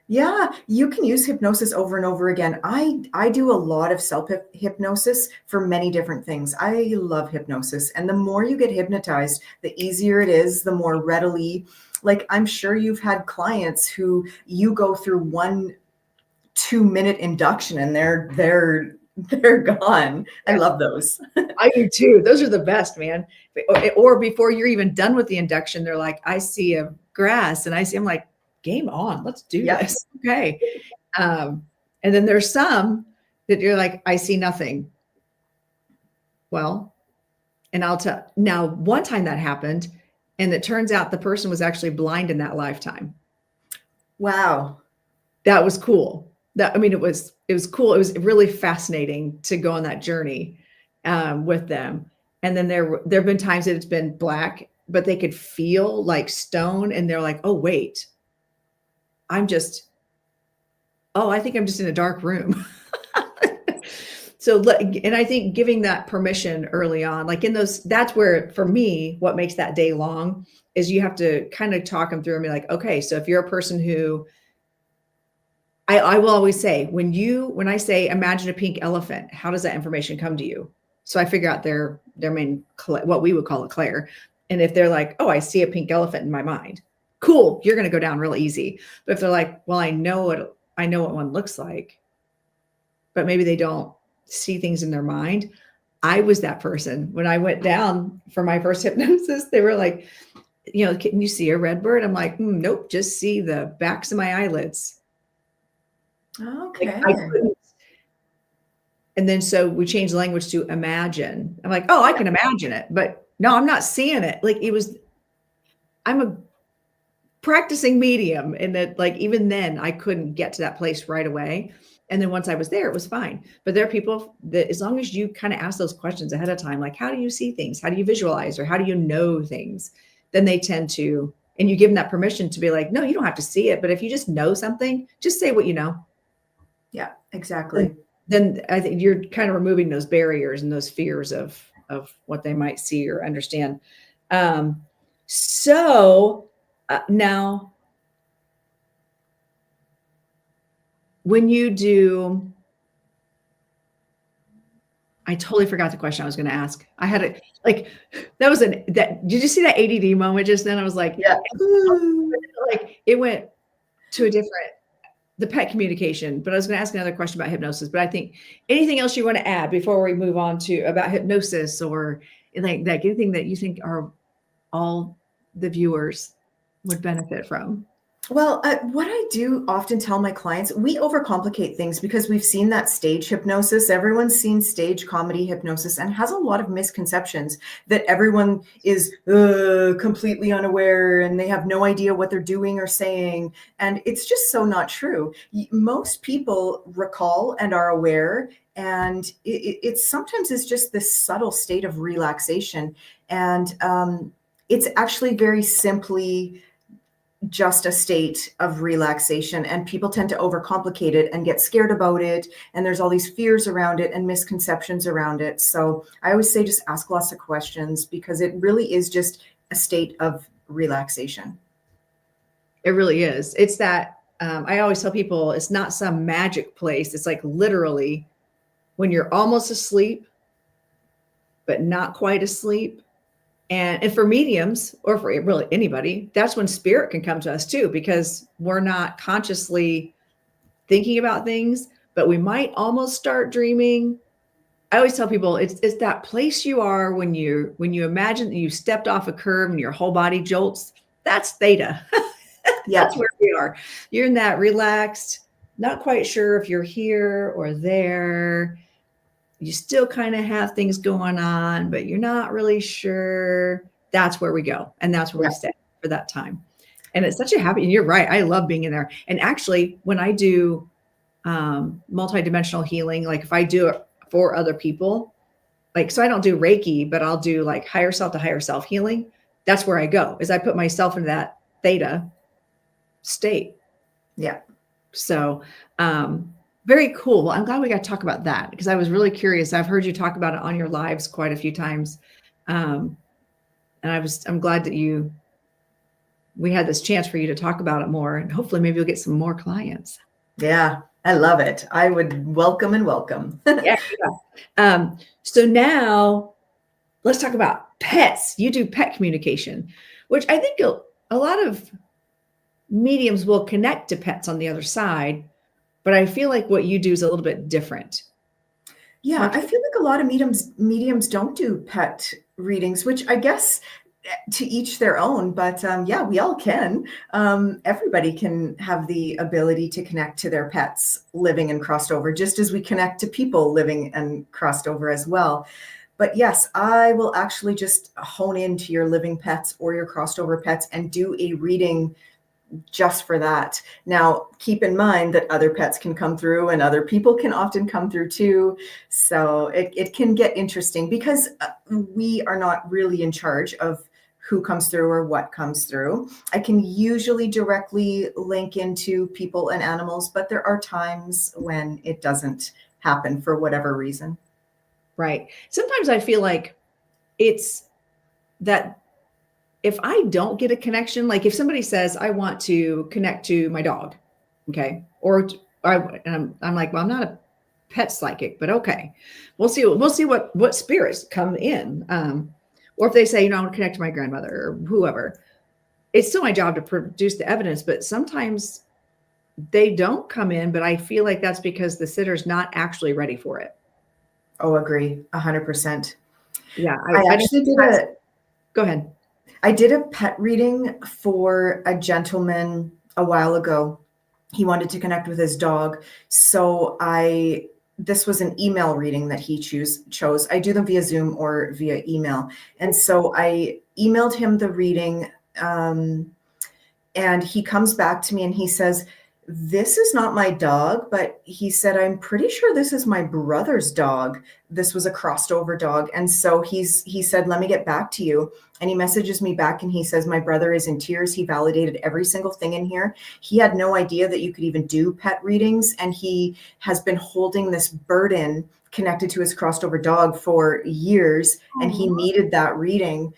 yeah, you can use hypnosis over and over again. I do a lot of self hypnosis for many different things. I love hypnosis. And the more you get hypnotized, the easier it is, the more readily, like I'm sure you've had clients who you go through 1 2 minute induction and they're gone. I love those. I do too. Those are the best, man. Or before you're even done with the induction, they're like, I see a grass and I'm like, game on, let's do Yep. this. Okay. And then there's some that you're like, I see nothing. Well, and I'll tell now, one time that happened, and it turns out the person was actually blind in that lifetime. Wow. That was cool. That, I mean, it was cool. It was really fascinating to go on that journey with them. And then there have been times that it's been black, but they could feel like stone, and they're like, oh, wait, I think I'm just in a dark room. So, and I think giving that permission early on, like in those, that's where, for me, what makes that day long is you have to kind of talk them through and be like, okay, so if you're a person who, I will always say, when I say, imagine a pink elephant, how does that information come to you? So I figure out their main, what we would call a Claire. And if they're like, oh, I see a pink elephant in my mind, cool, you're going to go down real easy. But if they're like, well, I know what one looks like, but maybe they don't see things in their mind. I was that person. When I went down for my first hypnosis, they were like, can you see a red bird? I'm like, nope, just see the backs of my eyelids. Okay. Like, I couldn't. And then so we changed the language to imagine. I'm like, oh, I can imagine it, but no, I'm not seeing it. Like I'm a practicing medium, and that, like, even then I couldn't get to that place right away. And then once I was there, it was fine. But there are people that, as long as you kind of ask those questions ahead of time, like, how do you see things? How do you visualize? Or how do you know things? Then they tend to, and you give them that permission to be like, no, you don't have to see it. But if you just know something, just say what you know. Yeah, exactly. Then I think you're kind of removing those barriers and those fears of what they might see or understand. Now, when you do, I totally forgot the question I was going to ask. I had it like, did you see that ADD moment just then? I was like, yeah, like it went to the pet communication, but I was going to ask another question about hypnosis. But I think anything else you want to add before we move on to about hypnosis, or like that, anything that you think are all the viewers would benefit from? Well, what I do often tell my clients, we overcomplicate things because we've seen that stage hypnosis. Everyone's seen stage comedy hypnosis and has a lot of misconceptions that everyone is completely unaware and they have no idea what they're doing or saying. And it's just so not true. Most people recall and are aware. And it's sometimes it's just this subtle state of relaxation. And it's actually very simply just a state of relaxation, and people tend to overcomplicate it and get scared about it, and there's all these fears around it and misconceptions around it. So I always say just ask lots of questions, because it really is just a state of relaxation. It really is. It's that I always tell people, it's not some magic place. It's like literally when you're almost asleep but not quite asleep, And for mediums, or for really anybody, that's when spirit can come to us too, because we're not consciously thinking about things, but we might almost start dreaming. I always tell people it's that place you are when you imagine that you stepped off a curb and your whole body jolts. That's theta. Yeah. That's where we are. You're in that relaxed, not quite sure if you're here or there. You still kind of have things going on, but you're not really sure. That's where we go. And that's where Yeah. we stay for that time. And it's such a happy, and you're right. I love being in there. And actually, when I do multidimensional healing, like if I do it for other people, like, so I don't do Reiki, but I'll do like higher self to higher self healing. That's where I go, is I put myself into that theta state. Yeah. So, very cool. Well, I'm glad we got to talk about that, because I was really curious. I've heard you talk about it on your lives quite a few times. And I'm glad that we had this chance for you to talk about it more, and hopefully maybe you'll get some more clients. Yeah. I love it. I would welcome and welcome. Yeah. So now let's talk about pets. You do pet communication, which I think a lot of mediums will connect to pets on the other side, but I feel like what you do is a little bit different. Yeah, I feel like a lot of mediums don't do pet readings, which I guess to each their own. But yeah, we all can. Everybody can have the ability to connect to their pets living and crossed over, just as we connect to people living and crossed over as well. But yes, I will actually just hone into your living pets or your crossed over pets and do a reading just for that. Now, keep in mind that other pets can come through and other people can often come through too. So it can get interesting, because we are not really in charge of who comes through or what comes through. I can usually directly link into people and animals, but there are times when it doesn't happen for whatever reason. Right. Sometimes I feel like it's that if I don't get a connection, like if somebody says, I want to connect to my dog, okay, and I'm like, well, I'm not a pet psychic, but okay, we'll see what spirits come in, or if they say, I want to connect to my grandmother or whoever. It's still my job to produce the evidence, but sometimes they don't come in. But I feel like that's because the sitter's not actually ready for it. Oh, agree, 100%. Yeah, I actually did Go ahead. I did a pet reading for a gentleman a while ago. He wanted to connect with his dog. So this was an email reading that he chose. I do them via Zoom or via email. And so I emailed him the reading, and he comes back to me and he says, this is not my dog, but he said, I'm pretty sure this is my brother's dog. This was a crossed over dog. And so he said, let me get back to you. And he messages me back and he says, my brother is in tears. He validated every single thing in here. He had no idea that you could even do pet readings. And he has been holding this burden connected to his crossed over dog for years. And he needed that reading,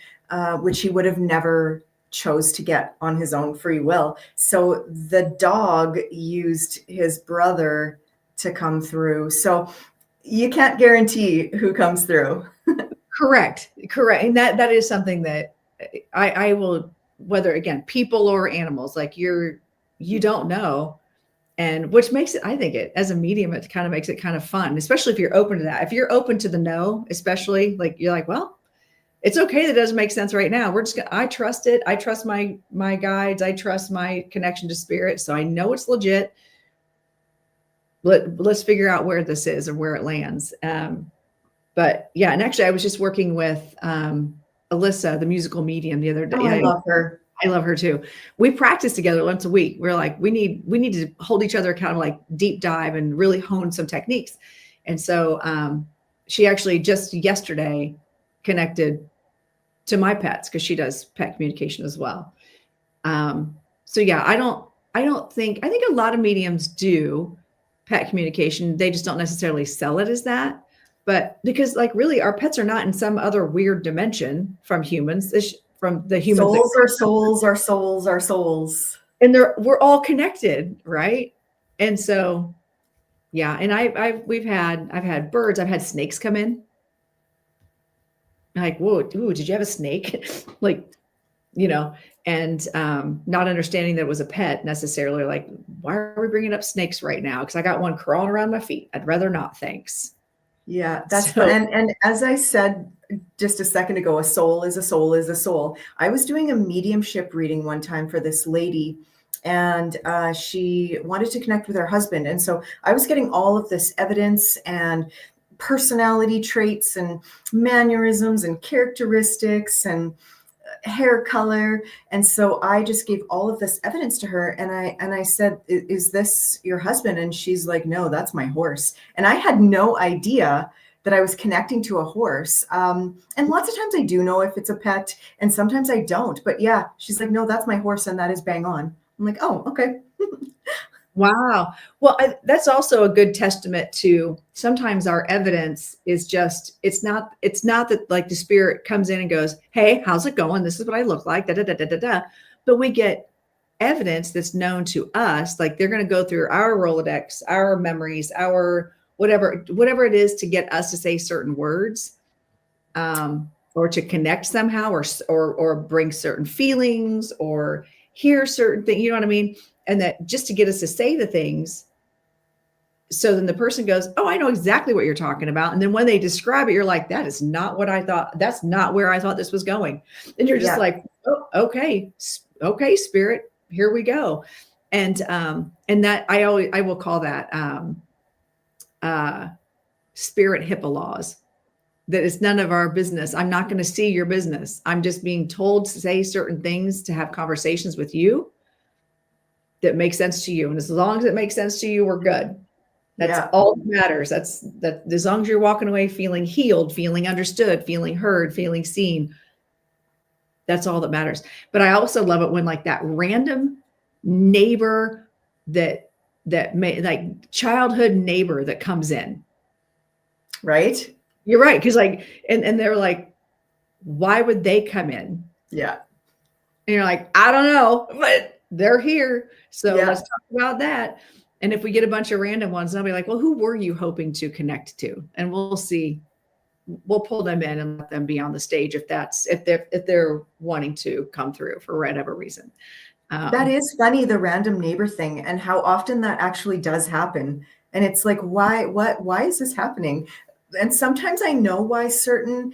which he would have never chose to get on his own free will. So the dog used his brother to come through. So you can't guarantee who comes through. Correct. And that is something that I will, whether again, people or animals, like you don't know. And which makes it, I think as a medium, it kind of makes it kind of fun, especially if you're open to that. If you're open to the no, especially, like you're like, well, it's okay. That doesn't make sense right now. I trust it. I trust my guides. I trust my connection to spirit. So I know it's legit. Let's figure out where this is or where it lands. But yeah, and actually I was just working with Alyssa, the musical medium, the other day. Oh, I love her. I love her too. We practice together once a week. We're like, we need to hold each other accountable, like deep dive and really hone some techniques. And so she actually just yesterday connected to my pets, because she does pet communication as well. So yeah, I think a lot of mediums do pet communication. They just don't necessarily sell it as that. But because like really our pets are not in some other weird dimension from humans, from the humans. Our souls. And we're all connected, right? And so, yeah. And I've had birds, I've had snakes come in. like, whoa, ooh, did you have a snake? Like, you know, and not understanding that it was a pet necessarily. Like, why are we bringing up snakes right now? Because I got one crawling around my feet. I'd rather not, thanks. Yeah, that's fun. So And as I said just a second ago, a soul is a soul is a soul. I was doing a mediumship reading one time for this lady, and she wanted to connect with her husband. And so I was getting all of this evidence and personality traits and mannerisms and characteristics and hair color. And so I just gave all of this evidence to her, and I said, is this your husband? And she's like, no, that's my horse. And I had no idea that I was connecting to a horse. And lots of times I do know if it's a pet, and sometimes I don't. But yeah, she's like, no, that's my horse, and that is bang on. I'm like, oh, okay. wow. Well, that's also a good testament to sometimes our evidence is just, it's not that like the spirit comes in and goes, hey, how's it going? This is what I look like, da, da, da, da, da, da. But we get evidence that's known to us. Like they're going to go through our Rolodex, our memories, our whatever it is to get us to say certain words, or to connect somehow, or bring certain feelings, or hear certain things, you know what I mean? And that just to get us to say the things. So then the person goes, oh, I know exactly what you're talking about. And then when they describe it, you're like, that is not what I thought. That's not where I thought this was going. And you're just Yeah. like, oh, okay, spirit, here we go. And that I will call that spirit HIPAA laws. That it's none of our business. I'm not going to see your business. I'm just being told to say certain things, to have conversations with you that make sense to you. And as long as it makes sense to you, we're good. That's Yeah. all that matters. That's as long as you're walking away feeling healed, feeling understood, feeling heard, feeling seen. That's all that matters. But I also love it when like that random neighbor that may, like childhood neighbor that comes in. Right. You're right. Cause like, and they're like, why would they come in? Yeah. And you're like, I don't know, but they're here. So Yeah. let's talk about that. And if we get a bunch of random ones, they'll be like, well, who were you hoping to connect to? And we'll see. We'll pull them in and let them be on the stage if they're wanting to come through for whatever reason. That is funny, the random neighbor thing, and how often that actually does happen. And it's like, why is this happening? And sometimes I know why certain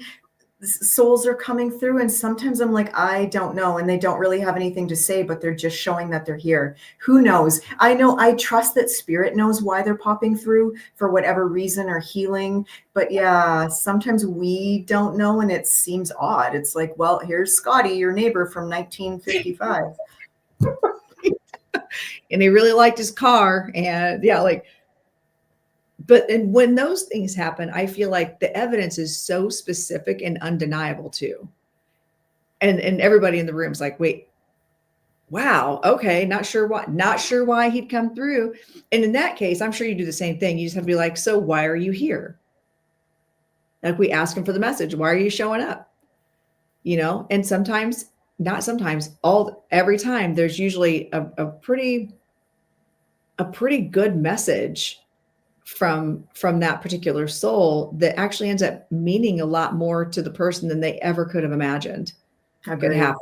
souls are coming through, and sometimes I'm like, I don't know, and they don't really have anything to say, but they're just showing that they're here. Who knows? I trust that spirit knows why they're popping through for whatever reason or healing. But yeah, sometimes we don't know, and it seems odd. It's like, well, here's Scotty, your neighbor from 1955. And he really liked his car. And yeah, like, and when those things happen, I feel like the evidence is so specific and undeniable too. And everybody in the room is like, wait, wow, okay, not sure why he'd come through. And in that case, I'm sure you do the same thing. You just have to be like, so why are you here? Like we ask him for the message. Why are you showing up? You know, and sometimes, not sometimes, every time there's usually a pretty good message from that particular soul that actually ends up meaning a lot more to the person than they ever could have imagined could happen.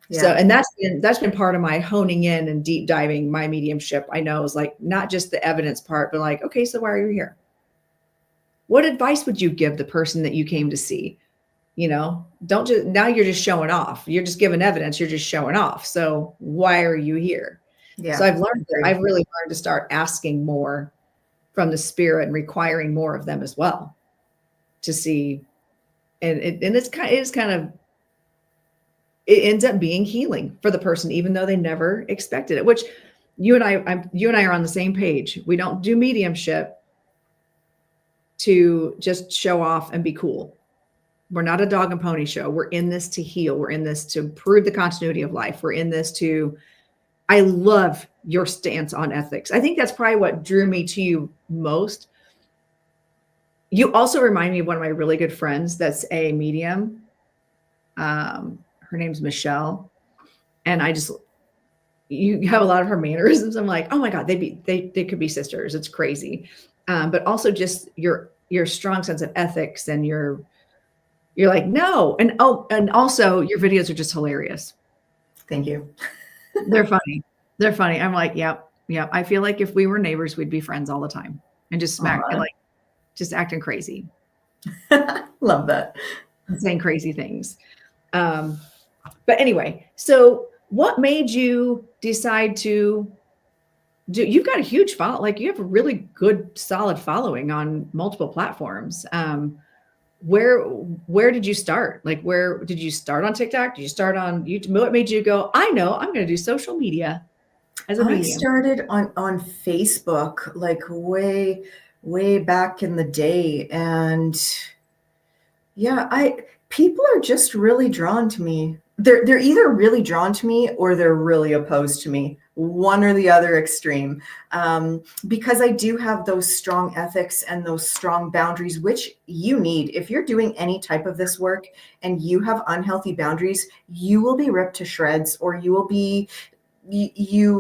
Yeah. So, and that's been part of my honing in and deep diving my mediumship. I know is like not just the evidence part, but like, okay, so why are you here? What advice would you give the person that you came to see? You know, don't just, now you're just showing off. You're just giving evidence. You're just showing off. So why are you here? Yeah. So I've really learned to start asking more from the spirit and requiring more of them as well to see. And it ends up being healing for the person, even though they never expected it, which you and I are on the same page. We don't do mediumship to just show off and be cool. We're not a dog and pony show. We're in this to heal. We're in this to improve the continuity of life. We're in this to, I love your stance on ethics. I think that's probably what drew me to you most. You also remind me of one of my really good friends that's a medium. Her name's Michelle. And you have a lot of her mannerisms. I'm like, oh my God, they could be sisters. It's crazy. But also just your strong sense of ethics and your You're like, no. And and also your videos are just hilarious. Thank you. They're funny. They're funny. I'm like, yep, yep. I feel like if we were neighbors, we'd be friends all the time and just smack and Aw, like just acting crazy love that. and saying crazy things. Um, but anyway, so what made you decide to do? You've got a huge follow, like you have a really good, solid following on multiple platforms. Where did you start? Like, where did you start on TikTok? Did you start on YouTube? What made you go, I know I'm going to do social media as a I medium? started on Facebook like way back in the day, and yeah, I people are just really drawn to me. They're either really drawn to me or they're really opposed to me, one or the other extreme. Because I do have those strong ethics and those strong boundaries, which you need. If you're doing any type of this work and you have unhealthy boundaries, you will be ripped to shreds, or you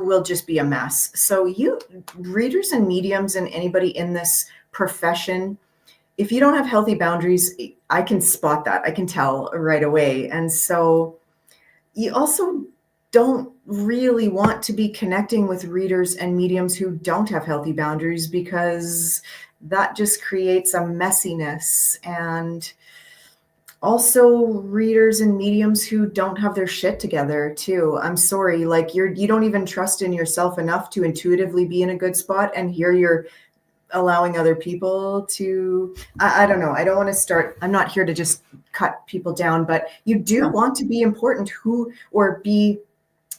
will just be a mess. So you readers and mediums and anybody in this profession, if you don't have healthy boundaries, I can spot that. I can tell right away. And so you also don't really want to be connecting with readers and mediums who don't have healthy boundaries, because that just creates a messiness. And also readers and mediums who don't have their shit together too. I'm sorry, like you don't even trust in yourself enough to intuitively be in a good spot, and here you're allowing other people to, I don't know. I don't want to start, I'm not here to just cut people down, but you do No. want to be important who, or be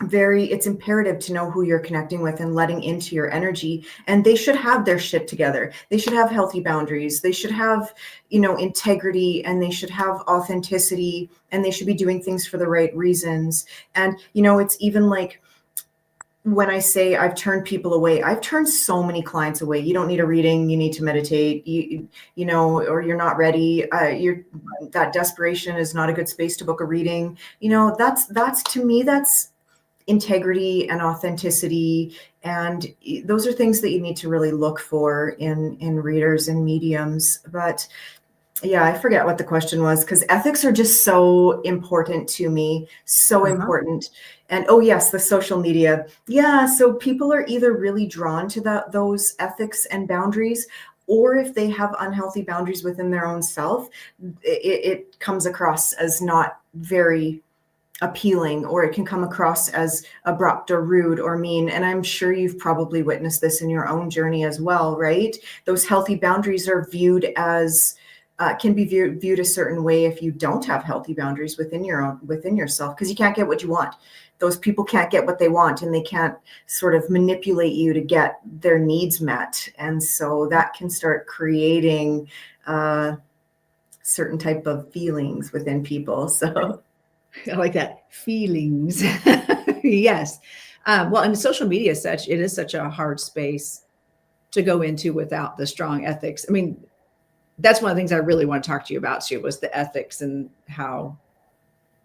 very, it's imperative to know who you're connecting with and letting into your energy. And they should have their shit together. They should have healthy boundaries. They should have, integrity, and they should have authenticity, and they should be doing things for the right reasons. And, it's even like, when I say I've turned people away, I've turned so many clients away. You don't need a reading. You need to meditate, or you're not ready. That desperation is not a good space to book a reading. That's to me, that's integrity and authenticity. And those are things that you need to really look for in readers and mediums. But yeah, I forget what the question was, because ethics are just so important to me, so Uh-huh. important. And oh yes, the social media. Yeah, so people are either really drawn to those ethics and boundaries, or if they have unhealthy boundaries within their own self, it comes across as not very appealing, or it can come across as abrupt or rude or mean. And I'm sure you've probably witnessed this in your own journey as well, right? Those healthy boundaries are viewed as can be viewed a certain way if you don't have healthy boundaries within yourself, because you can't get what you want. Those people can't get what they want, and they can't sort of manipulate you to get their needs met. And so that can start creating certain type of feelings within people. So I like that. Feelings. Yes. Well, and social media it is such a hard space to go into without the strong ethics. I mean, that's one of the things I really want to talk to you about too, was the ethics and how,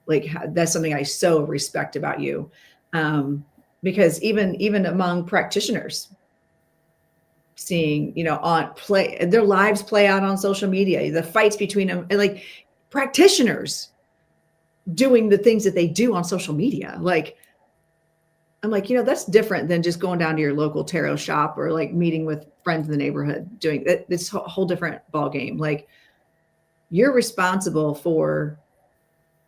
that's something I so respect about you. Because even among practitioners, seeing, on play their lives play out on social media, the fights between them, and like practitioners doing the things that they do on social media. Like, I'm like, that's different than just going down to your local tarot shop or like meeting with friends in the neighborhood doing that. It's a whole different ball game. Like, you're responsible for,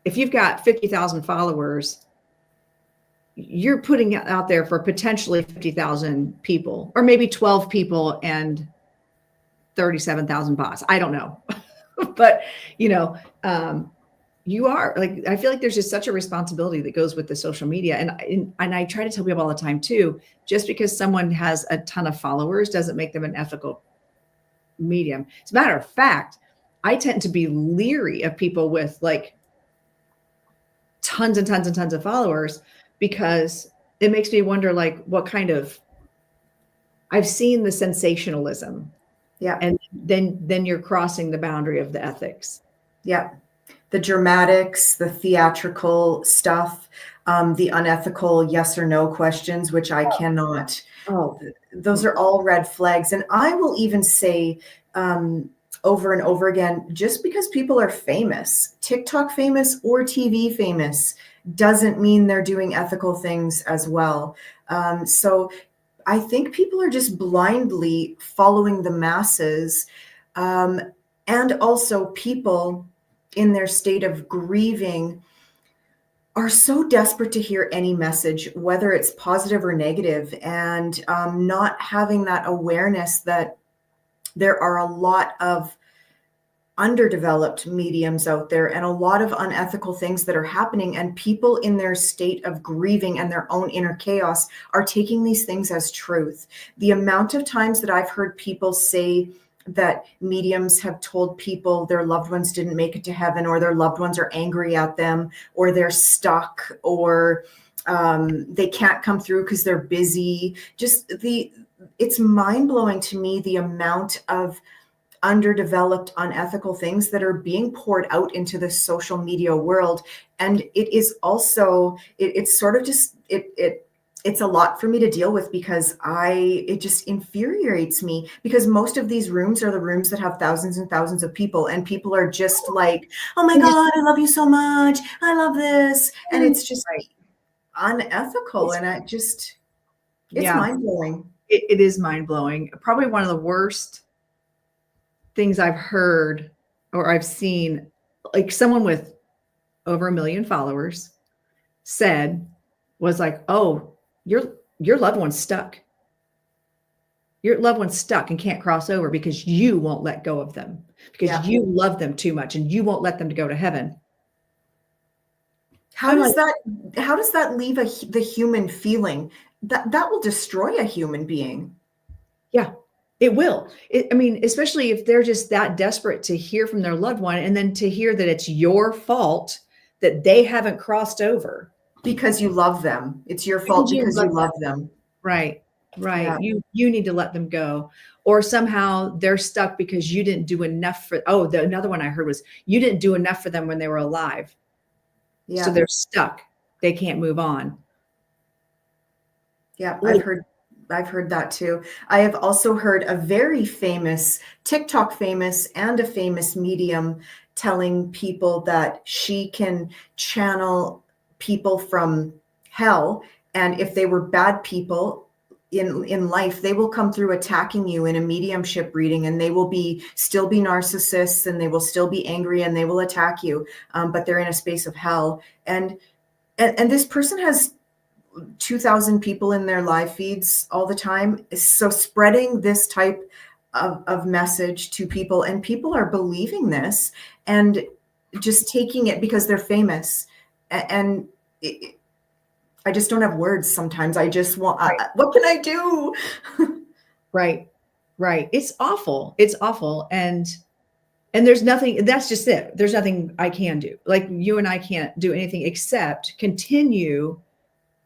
if you've got 50,000 followers, you're putting it out there for potentially 50,000 people, or maybe 12 people and 37,000 bots. I don't know. But, you are like, I feel like there's just such a responsibility that goes with the social media. And I try to tell people all the time too, just because someone has a ton of followers doesn't make them an ethical medium. As a matter of fact, I tend to be leery of people with like tons and tons and tons of followers, because it makes me wonder, like, what kind of, I've seen the sensationalism, yeah, and then you're crossing the boundary of the ethics. yeah. The dramatics, the theatrical stuff, the unethical yes or no questions, which I cannot. Oh, Those are all red flags. And I will even say, over and over again, just because people are famous, TikTok famous or TV famous, doesn't mean they're doing ethical things as well. So I think people are just blindly following the masses. And also, people in their state of grieving are so desperate to hear any message, whether it's positive or negative, and not having that awareness that there are a lot of underdeveloped mediums out there and a lot of unethical things that are happening, and people in their state of grieving and their own inner chaos are taking these things as truth. The amount of times that I've heard people say that mediums have told people their loved ones didn't make it to heaven, or their loved ones are angry at them, or they're stuck, or they can't come through because they're busy. It's mind-blowing to me, the amount of underdeveloped, unethical things that are being poured out into the social media world. And it is also, it's sort of just, it's a lot for me to deal with, because it just infuriates me, because most of these rooms are the rooms that have thousands and thousands of people, and people are just like, oh my God, I love you so much, I love this. And it's just unethical. And it's mind-blowing. It is mind-blowing. Probably one of the worst things I've heard or I've seen, like someone with over 1 million followers said, was like, oh, your loved one's stuck. Your loved one's stuck and can't cross over because you won't let go of them, because you love them too much and you won't let them to go to heaven. How does that leave the human feeling? That will destroy a human being. Yeah, it will. I mean, especially if they're just that desperate to hear from their loved one, and then to hear that it's your fault that they haven't crossed over. Because you love them. It's your fault because you love them. Right. Yeah. You need to let them go. Or somehow they're stuck because you didn't do enough for, another one I heard was, you didn't do enough for them when they were alive. Yeah. So they're stuck. They can't move on. Yeah, I've heard that too. I have also heard a very famous, TikTok famous, and a famous medium telling people that she can channel people from hell. And if they were bad people in life, they will come through attacking you in a mediumship reading, and they will still be narcissists, and they will still be angry, and they will attack you. But they're in a space of hell. And this person has 2,000 people in their live feeds all the time. So spreading this type of message to people, and people are believing this and just taking it because they're famous. And I just don't have words sometimes. I just want, what can I do? Right. It's awful. And there's nothing, that's just it. There's nothing I can do. Like, you and I can't do anything except continue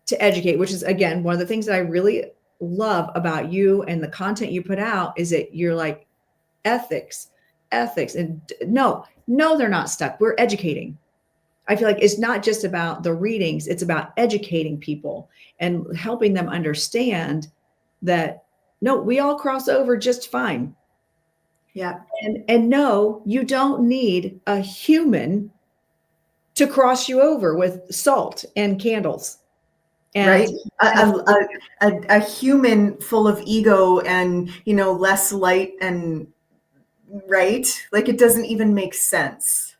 to educate, which is, again, one of the things that I really love about you and the content you put out, is that you're like, ethics. And no, they're not stuck. We're educating. I feel like it's not just about the readings. It's about educating people and helping them understand that, no, we all cross over just fine. Yeah. And no, you don't need a human to cross you over with salt and candles. And a human full of ego and, less light, and like, it doesn't even make sense.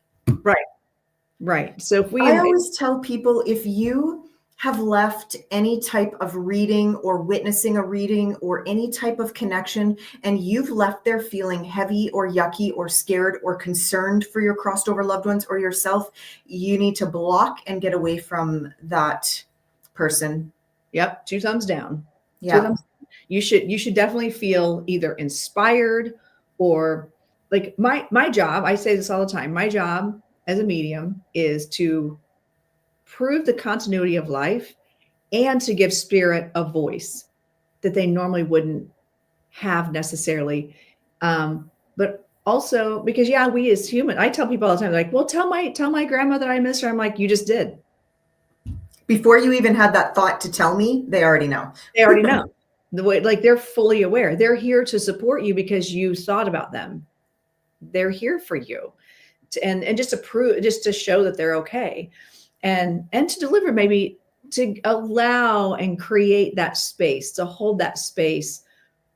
Right. So I always tell people, if you have left any type of reading or witnessing a reading or any type of connection, and you've left there feeling heavy or yucky or scared or concerned for your crossed over loved ones or yourself, you need to block and get away from that person. Yep. 2 thumbs down. Yeah. You should definitely feel either inspired, or like my job, I say this all the time, my job as a medium is to prove the continuity of life and to give spirit a voice that they normally wouldn't have necessarily. But also because, we as human, I tell people all the time, like, well, tell my grandma that I miss her. I'm like, you just did. Before you even had that thought to tell me, they already know. They already know. The way, like, they're fully aware. They're here to support you because you thought about them. they're here for you, and just to prove, just to show that they're okay, and to deliver, maybe to allow and create that space, to hold that space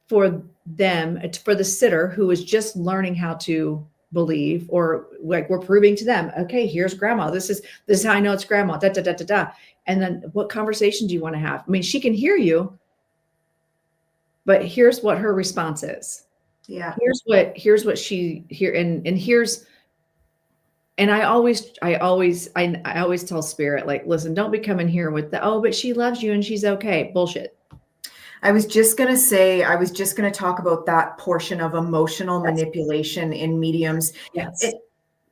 for them, for the sitter who is just learning how to believe, or like we're proving to them, okay, here's grandma. This is how I know it's grandma. Da da da da da. And then what conversation do you want to have? I mean, she can hear you, but here's what her response is. Yeah. Here's what she here, and here's, and I always tell spirit, like, listen, don't be coming here with the, oh, but she loves you and she's okay. Bullshit. I was just going to talk about that portion of emotional Yes. manipulation in mediums. Yes.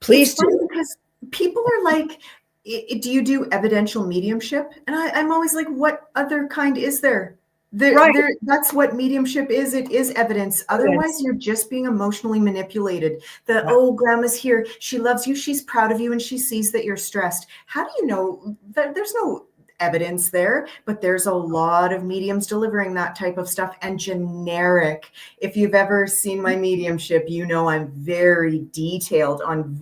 Please do. because people are like, do you do evidential mediumship? And I'm always like, what other kind is there? Right. That's what mediumship is. It is evidence. Otherwise, you're just being emotionally manipulated. Oh, grandma's here. She loves you. She's proud of you. And she sees that you're stressed. How do you know that there's no evidence there? But there's a lot of mediums delivering that type of stuff, and generic. If you've ever seen my mediumship, you know I'm very detailed on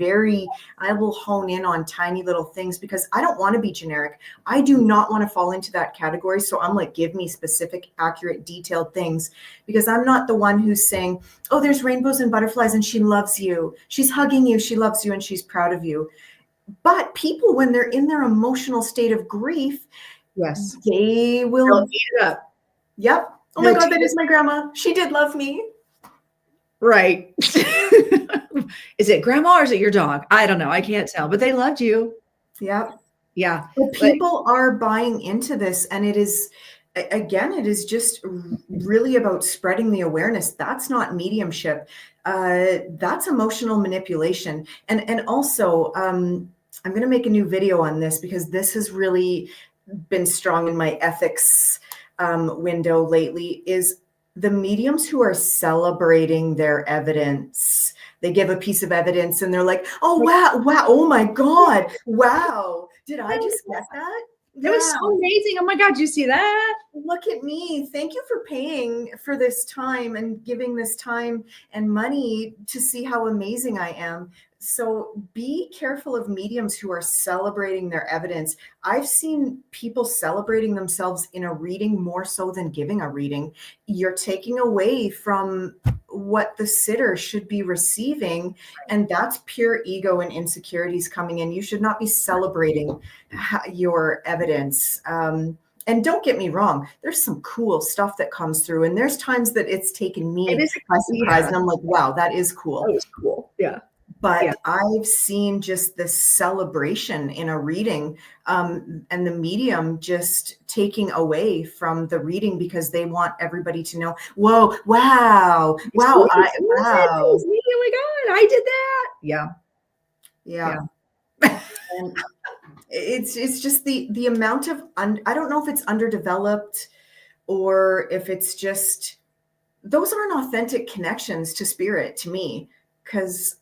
I will hone in on tiny little things because I don't want to be generic. I do not want to fall into that category. So I'm like, give me specific, accurate, detailed things, because I'm not the one who's saying, oh, there's rainbows and butterflies and she loves you. She's hugging you. She loves you and she's proud of you. But people, when they're in their emotional state of grief, Yes, they will eat it up. Yep. Oh my God, that is my grandma. She did love me. Right. Is it grandma or is it your dog? I don't know. I can't tell, but they loved you. Yep. Yeah. But people are buying into this, and it is, again, it is just really about spreading the awareness. That's not mediumship. That's emotional manipulation. And also, I'm going to make a new video on this because this has really been strong in my ethics window lately, is the mediums who are celebrating their evidence. They give a piece of evidence and they're like, oh, wow, oh my God, wow. Did I just get that? It was so amazing. Oh my God, did you see that? Look at me. Thank you for paying for this time and giving this time and money to see how amazing I am. So be careful of mediums who are celebrating their evidence. I've seen people celebrating themselves in a reading more so than giving a reading. You're taking away from what the sitter should be receiving, and that's pure ego and insecurities coming in. You should not be celebrating your evidence. And don't get me wrong, there's some cool stuff that comes through, and there's times that it's taken me by surprise, and I'm like, wow, that is cool. That was cool. Yeah. But I've seen just this celebration in a reading, and the medium just taking away from the reading because they want everybody to know, whoa, wow, wow, wow. Oh my God, I did that. Yeah. And it's just the amount of, I don't know if it's underdeveloped or if it's just, those aren't authentic connections to spirit to me. Because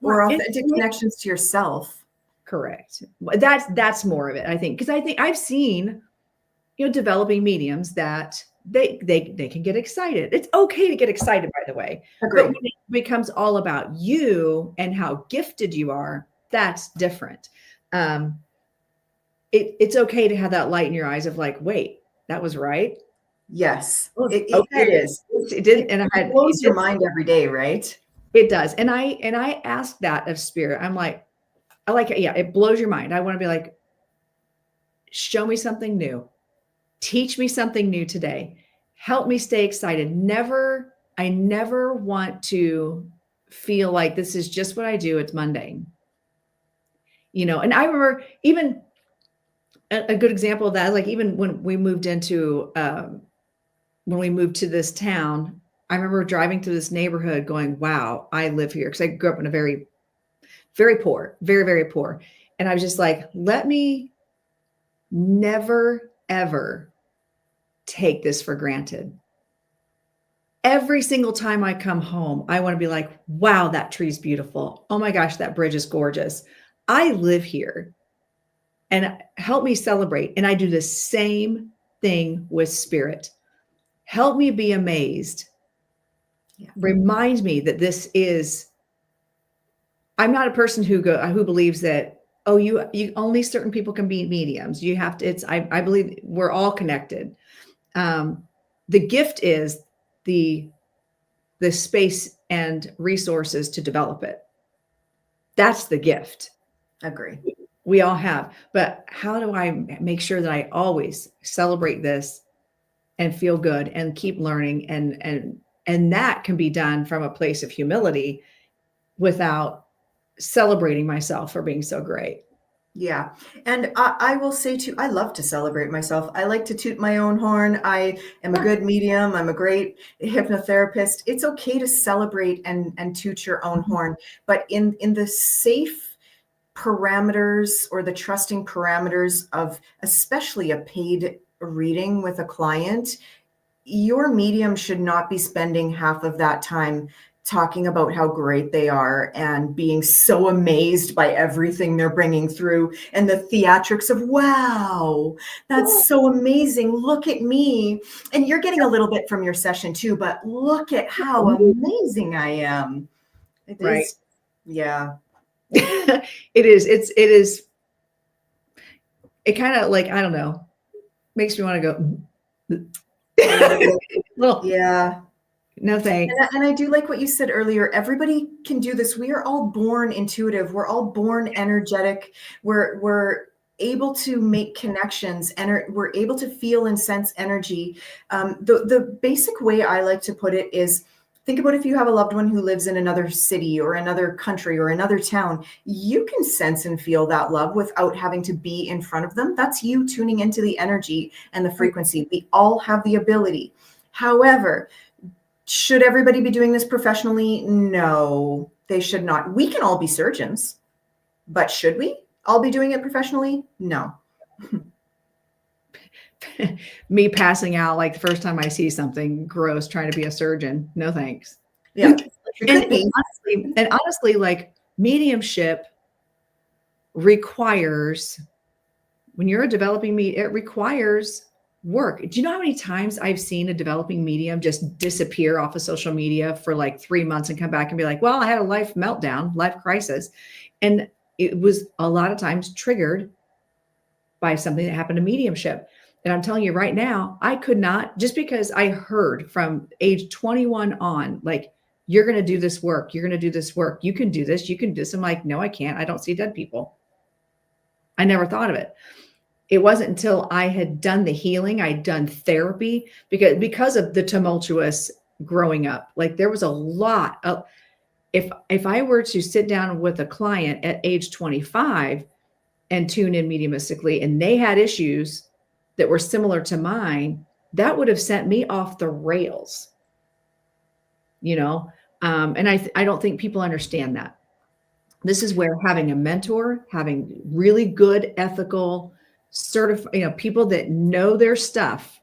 or authentic connections to yourself. Correct. That's more of it, I think, because I think I've seen, developing mediums that they can get excited. It's okay to get excited, by the way. Agreed. But when it becomes all about you and how gifted you are, that's different. It's okay to have that light in your eyes of like, wait, that was right. Yes, it is. It did, and it blows your mind every day, right? It does. And I ask that of spirit. I'm like, I like it. Yeah, it blows your mind. I want to be like, show me something new. Teach me something new today. Help me stay excited. I never want to feel like this is just what I do. It's mundane. And I remember even a good example of that, like even when we moved to this town, I remember driving through this neighborhood going, wow, I live here. Because I grew up in a very, very poor, very, very poor. And I was just like, let me never, ever take this for granted. Every single time I come home, I want to be like, wow, that tree's beautiful. Oh my gosh, that bridge is gorgeous. I live here, and help me celebrate. And I do the same thing with spirit. Help me be amazed. Yeah. Remind me that this is I'm not a person who believes that, oh, you only certain people can be mediums. You have to, I believe we're all connected. The gift is the space and resources to develop it. That's the gift. Agree. We all have. But how do I make sure that I always celebrate this and feel good and keep learning? And that can be done from a place of humility without celebrating myself for being so great. Yeah. And I will say too, I love to celebrate myself. I like to toot my own horn. I am a good medium. I'm a great hypnotherapist. It's okay to celebrate and toot your own horn, but in the safe parameters or the trusting parameters of especially a paid reading with a client, your medium should not be spending half of that time talking about how great they are and being so amazed by everything they're bringing through and the theatrics of, wow, that's so amazing. Look at me. And you're getting a little bit from your session too, but look at how amazing I am. It Right. is. Yeah. It is. It kind of like, I don't know, makes me want to go. Well, yeah. No thanks. And I do like what you said earlier. Everybody can do this. We are all born intuitive. We're all born energetic. We're able to make connections and we're able to feel and sense energy. The basic way I like to put it is, think about if you have a loved one who lives in another city or another country or another town, you can sense and feel that love without having to be in front of them. That's you tuning into the energy and the frequency. We all have the ability. However, should everybody be doing this professionally? No, they should not. We can all be surgeons, but should we all be doing it professionally? No. Me passing out like the first time I see something gross trying to be a surgeon. No thanks. Yeah. You could be. And honestly, like mediumship requires, when you're a developing medium, it requires work. Do you know how many times I've seen a developing medium just disappear off of social media for like 3 months and come back and be like, well, I had a life meltdown, life crisis. And it was a lot of times triggered by something that happened to mediumship. And I'm telling you right now, I could not, just because I heard from age 21 on, like, you're going to do this work. You're going to do this work. You can do this. You can do this. I'm like, no, I can't. I don't see dead people. I never thought of it. It wasn't until I had done the healing, I'd done therapy, because of the tumultuous growing up. Like there was a lot of, if I were to sit down with a client at age 25 and tune in mediumistically, and they had issues that were similar to mine, that would have sent me off the rails, you know? And I don't think people understand that. This is where having a mentor, having really good ethical people that know their stuff,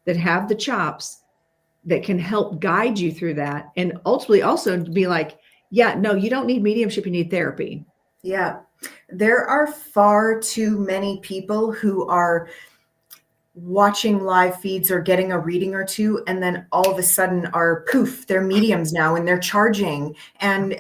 that have the chops, that can help guide you through that. And ultimately also be like, yeah, no, you don't need mediumship, you need therapy. Yeah. There are far too many people who are watching live feeds or getting a reading or two, and then all of a sudden are poof, they're mediums now and they're charging and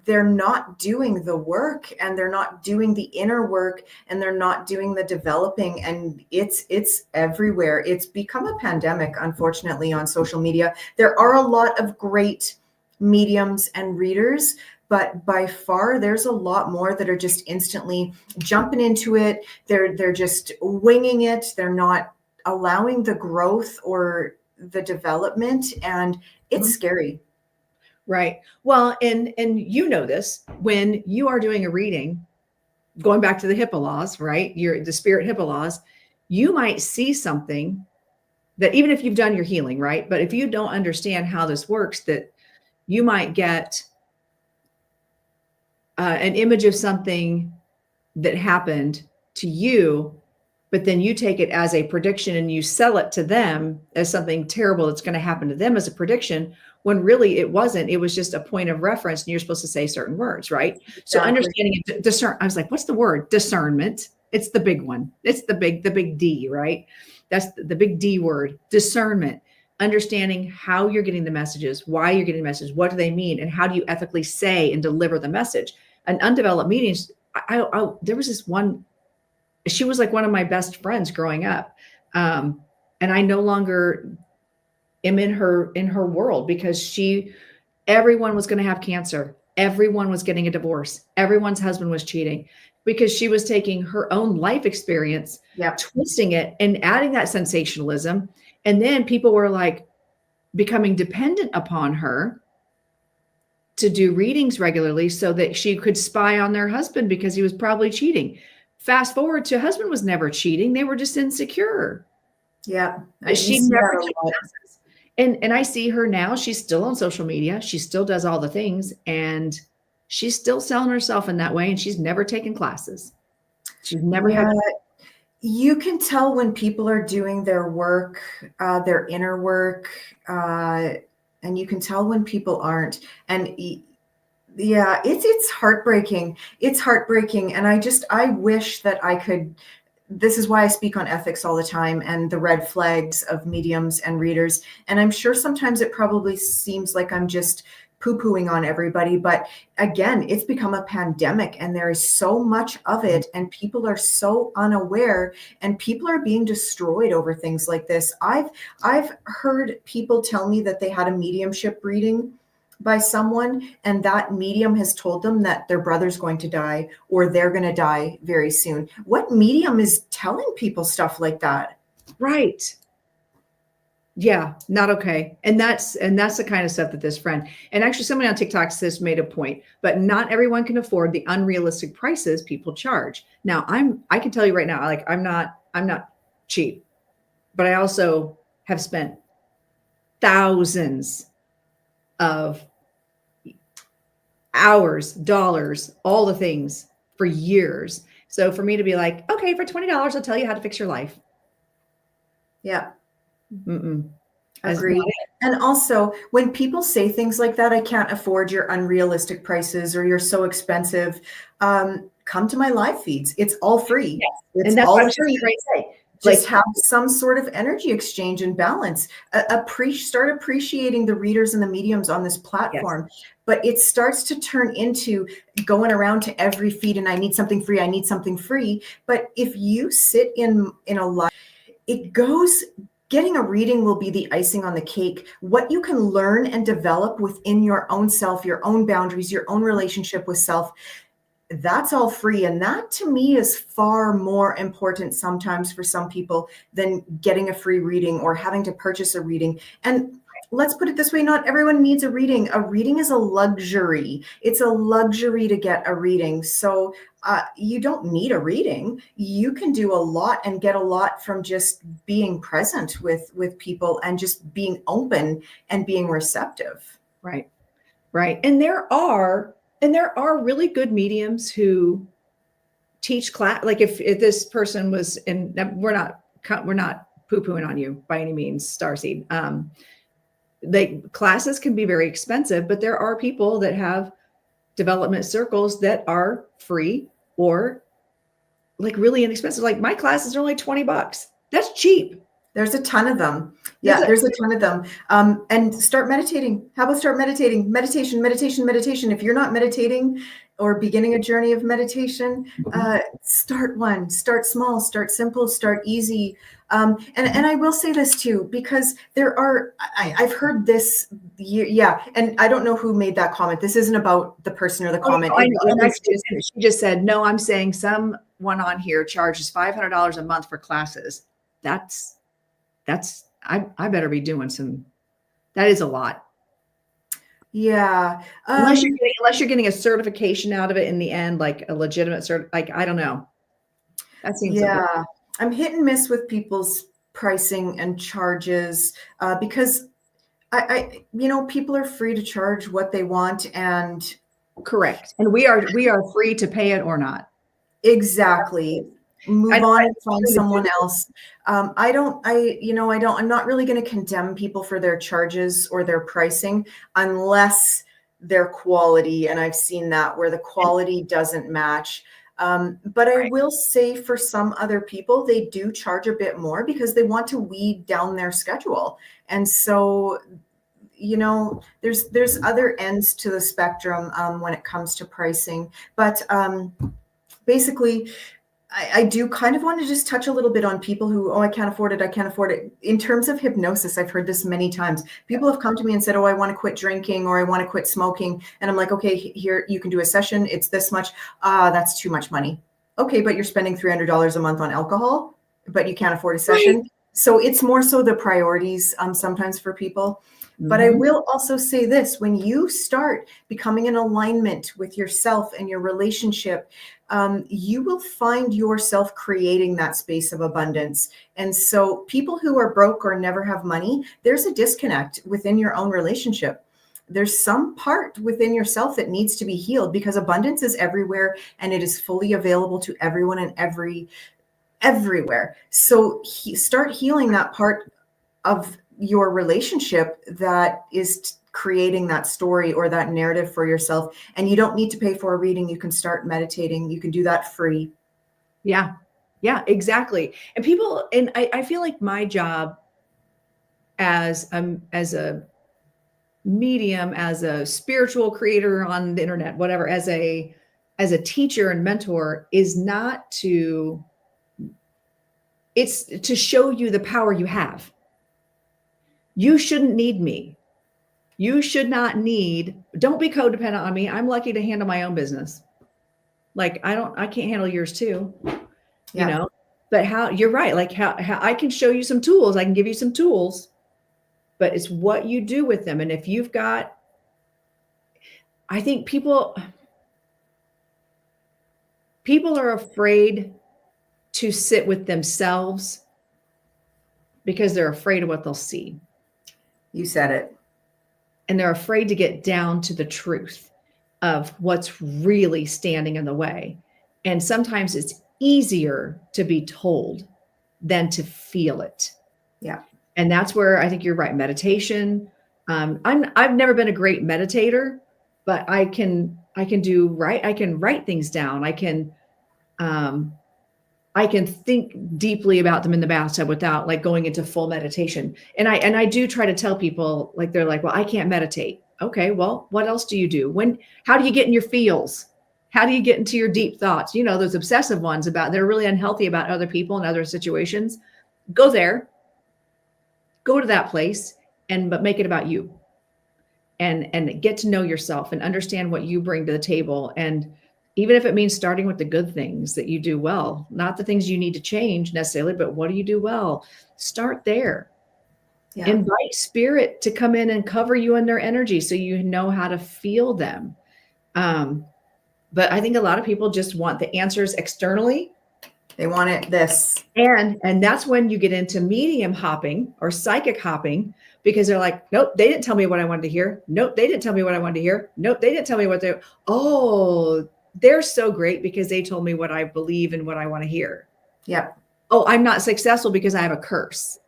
they're not doing the work, and they're not doing the inner work, and they're not doing the developing. And it's everywhere. It's become a pandemic, unfortunately, on social media. There are a lot of great mediums and readers, but by far there's a lot more that are just instantly jumping into it. They're just winging it. They're not allowing the growth or the development, and it's scary. Right. Well, and you know this, when you are doing a reading, going back to the HIPAA laws, right? The spirit HIPAA laws, you might see something that, even if you've done your healing, right? But if you don't understand how this works, that you might get an image of something that happened to you, but then you take it as a prediction and you sell it to them as something terrible that's going to happen to them as a prediction, when really it wasn't. It was just a point of reference, and you're supposed to say certain words, right? Exactly. So understanding discern. I was like, what's the word? Discernment. It's the big one. It's the big D, right? That's the big D word, discernment. understanding how you're getting the messages, why you're getting the messages, what do they mean, and how do you ethically say and deliver the message. An undeveloped medium, there was this one, she was like one of my best friends growing up. And I no longer am in her world because everyone was going to have cancer. Everyone was getting a divorce. Everyone's husband was cheating because she was taking her own life experience, twisting it and adding that sensationalism. And then people were like becoming dependent upon her to do readings regularly so that she could spy on their husband because he was probably cheating. Fast forward to husband was never cheating. They were just insecure. Yeah. She never took classes. And I see her now. She's still on social media. She still does all the things and she's still selling herself in that way. And she's never taken classes. She's never had. You can tell when people are doing their work, their inner work, and you can tell when people aren't. And yeah, it's heartbreaking. It's heartbreaking. And I wish that I could. This is why I speak on ethics all the time and the red flags of mediums and readers. And I'm sure sometimes it probably seems like I'm just poo-pooing on everybody. But again, it's become a pandemic and there is so much of it and people are so unaware and people are being destroyed over things like this. I've heard people tell me that they had a mediumship reading by someone and that medium has told them that their brother's going to die or they're going to die very soon. What medium is telling people stuff like that? Right. Yeah, not okay. And that's the kind of stuff that this friend, and actually somebody on TikTok says made a point, but not everyone can afford the unrealistic prices people charge. Now I can tell you right now, like I'm not cheap, but I also have spent thousands of hours, dollars, all the things for years. So for me to be like, okay, for $20, I'll tell you how to fix your life. Yeah. Mm-mm. Agreed. And also when people say things like that, I can't afford your unrealistic prices or you're so expensive. Come to my live feeds. It's all free. Yes. It's and that's all what free. Just have some sort of energy exchange and balance. Start appreciating the readers and the mediums on this platform. Yes. But it starts to turn into going around to every feed and I need something free. I need something free. But if you sit in a live, getting a reading will be the icing on the cake. What you can learn and develop within your own self, your own boundaries, your own relationship with self, that's all free. And that to me is far more important sometimes for some people than getting a free reading or having to purchase a reading. And let's put it this way, not everyone needs a reading. A reading is a luxury. It's a luxury to get a reading. So you don't need a reading. You can do a lot and get a lot from just being present with people and just being open and being receptive. Right. Right. And there are really good mediums who teach class. Like if this person was in, we're not poo-pooing on you by any means, Starseed. Classes can be very expensive, but there are people that have development circles that are free or like really inexpensive. Like my classes are only $20. That's cheap. There's a ton of them. Yeah, there's a ton of them. And start meditating. How about start meditating? Meditation. If you're not meditating or beginning a journey of meditation, start one. Start small, start simple, start easy. And I will say this too, because I've heard this, and I don't know who made that comment. This isn't about the person or the comment. I know. And she just said, no, I'm saying someone on here charges $500 a month for classes. I better be doing some, that is a lot. Yeah. Unless you're getting a certification out of it in the end, like a legitimate like, I don't know. That seems I'm hit and miss with people's pricing and charges because people are free to charge what they want and correct. And we are free to pay it or not. Exactly. Move on and find someone else. I'm not really going to condemn people for their charges or their pricing unless their quality. And I've seen that where the quality doesn't match. But I Right. will say for some other people, they do charge a bit more because they want to weed down their schedule. And so, there's other ends to the spectrum when it comes to pricing. But basically, I do kind of want to just touch a little bit on people who, I can't afford it. I can't afford it. In terms of hypnosis, I've heard this many times. People have come to me and said, I want to quit drinking or I want to quit smoking. And I'm like, okay, here, you can do a session. It's this much. That's too much money. Okay, but you're spending $300 a month on alcohol, but you can't afford a Right. session. So it's more so the priorities sometimes for people. But I will also say this, when you start becoming in alignment with yourself and your relationship, you will find yourself creating that space of abundance. And so people who are broke or never have money, there's a disconnect within your own relationship. There's some part within yourself that needs to be healed because abundance is everywhere and it is fully available to everyone and everywhere. So start healing that part of your relationship that is creating that story or that narrative for yourself. And you don't need to pay for a reading. You can start meditating. You can do that free. Yeah. Yeah, exactly. And people, and I feel like my job as a medium, as a spiritual creator on the internet, whatever, as a teacher and mentor is not to, it's to show you the power you have. You shouldn't need me. You should not need, don't be codependent on me. I'm lucky to handle my own business. Like I can't handle yours too, Yeah. but how, you're right. Like how I can show you some tools. I can give you some tools, but it's what you do with them. And if you've got, I think people are afraid to sit with themselves because they're afraid of what they'll see. You said it. And they're afraid to get down to the truth of what's really standing in the way. And sometimes it's easier to be told than to feel it. Yeah. And that's where I think you're right. Meditation. I've never been a great meditator, but I can do right. I can write things down. I can think deeply about them in the bathtub without like going into full meditation. And I do try to tell people, like, they're like, well, I can't meditate. Okay, well, what else do you do? How do you get in your feels? How do you get into your deep thoughts? Those obsessive ones they're really unhealthy about other people and other situations. Go there, go to that place, but make it about you and get to know yourself and understand what you bring to the table. And even if it means starting with the good things that you do well, not the things you need to change necessarily, but what do you do well? Start there. Yeah. Invite spirit to come in and cover you in their energy so you know how to feel them. But I think a lot of people just want the answers externally. They want it this. And that's when you get into medium hopping or psychic hopping, because they're like, nope, they didn't tell me what I wanted to hear. Nope, they didn't tell me what I wanted to hear. Nope, they didn't tell me they're so great because they told me what I believe and what I want to hear. Yep. Oh, I'm not successful because I have a curse.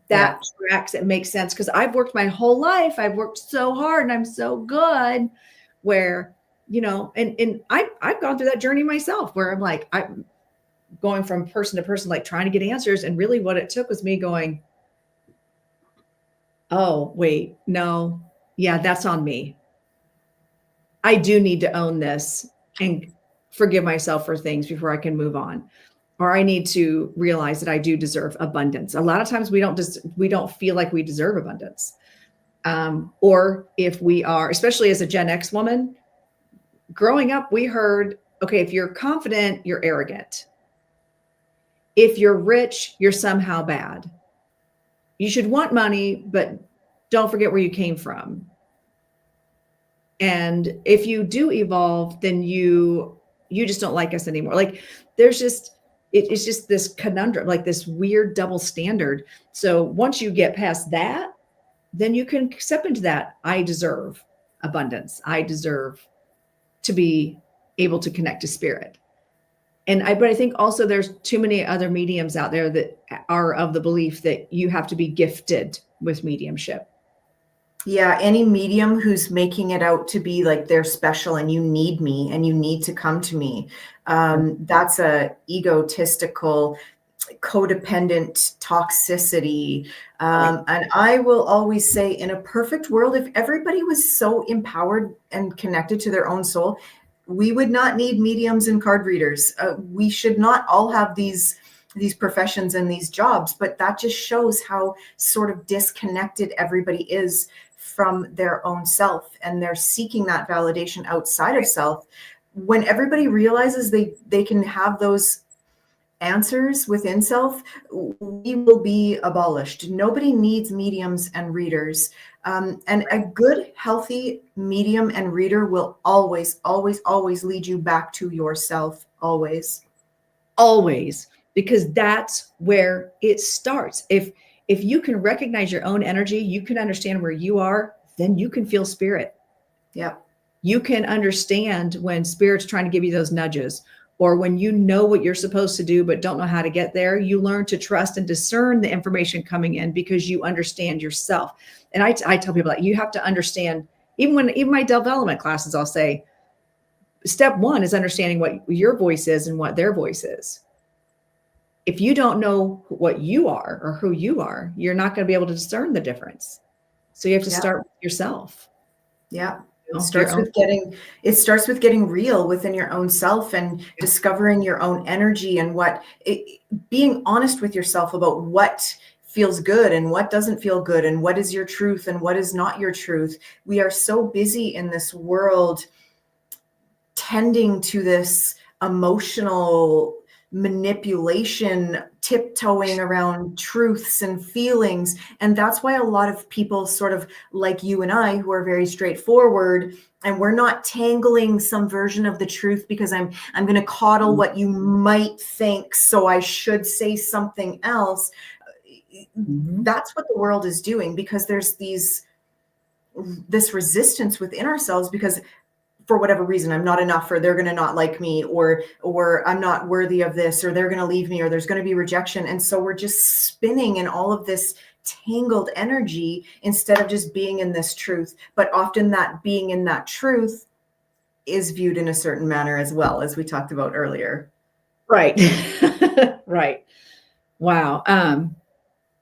That tracks. It makes sense because I've worked my whole life. I've worked so hard and I'm so good where, and I've gone through that journey myself where I'm like, I'm going from person to person, like trying to get answers. And really what it took was me going, oh, wait, no, yeah, that's on me. I do need to own this and forgive myself for things before I can move on. Or I need to realize that I do deserve abundance. A lot of times we don't feel like we deserve abundance. Or if we are, especially as a Gen X woman, growing up, we heard, okay, if you're confident, you're arrogant. If you're rich, you're somehow bad. You should want money, but don't forget where you came from. And if you do evolve, then you just don't like us anymore. Like there's just, it's just this conundrum, like this weird double standard. So once you get past that, then you can step into that. I deserve abundance. I deserve to be able to connect to spirit. But I think also there's too many other mediums out there that are of the belief that you have to be gifted with mediumship. Yeah, any medium who's making it out to be like they're special and you need me and you need to come to me. That's a egotistical, codependent toxicity. Right. And I will always say, in a perfect world, if everybody was so empowered and connected to their own soul, we would not need mediums and card readers. We should not all have these professions and these jobs, but that just shows how sort of disconnected everybody is from their own self, and they're seeking that validation outside of self. When everybody realizes they can have those answers within self, we will be abolished. Nobody needs mediums and readers. And a good, healthy medium and reader will always, always, always lead you back to yourself. Always. Always, because that's where it starts. If you can recognize your own energy, you can understand where you are, then you can feel spirit. Yep. You can understand when spirit's trying to give you those nudges, or when you know what you're supposed to do but don't know how to get there. You learn to trust and discern the information coming in because you understand yourself. And I tell people that you have to understand, even my development classes, I'll say step one is understanding what your voice is and what their voice is. If you don't know what you are or who you are, you're not going to be able to discern the difference. So you have to start with yourself. Yeah. You know, It starts with getting real within your own self and discovering your own energy and being honest with yourself about what feels good and what doesn't feel good and what is your truth and what is not your truth. We are so busy in this world tending to this emotional manipulation, tiptoeing around truths and feelings. And that's why a lot of people, sort of like you and I, who are very straightforward, and we're not tangling some version of the truth because I'm going to coddle what you might think, so I should say something else. That's what the world is doing, because there's this resistance within ourselves, because for whatever reason, I'm not enough, or they're going to not like me, or I'm not worthy of this, or they're going to leave me, or there's going to be rejection. And so we're just spinning in all of this tangled energy instead of just being in this truth. But often that being in that truth is viewed in a certain manner as well, as we talked about earlier. Right. Right. Wow.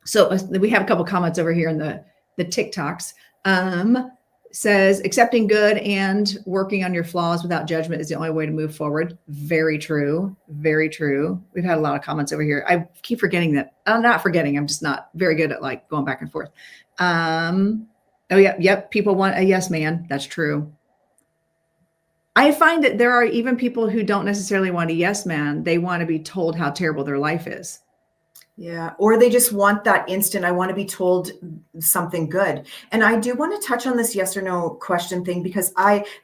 So we have a couple comments over here in the TikToks. Says accepting good and working on your flaws without judgment is the only way to move forward. Very true. Very true. We've had a lot of comments over here. I keep forgetting that. I'm not forgetting. I'm just not very good at like going back and forth. Oh yeah. Yep. People want a yes man. That's true. I find that there are even people who don't necessarily want a yes man. They want to be told how terrible their life is. Yeah. Or they just want that instant, I want to be told something good. And I do want to touch on this yes or no question thing, because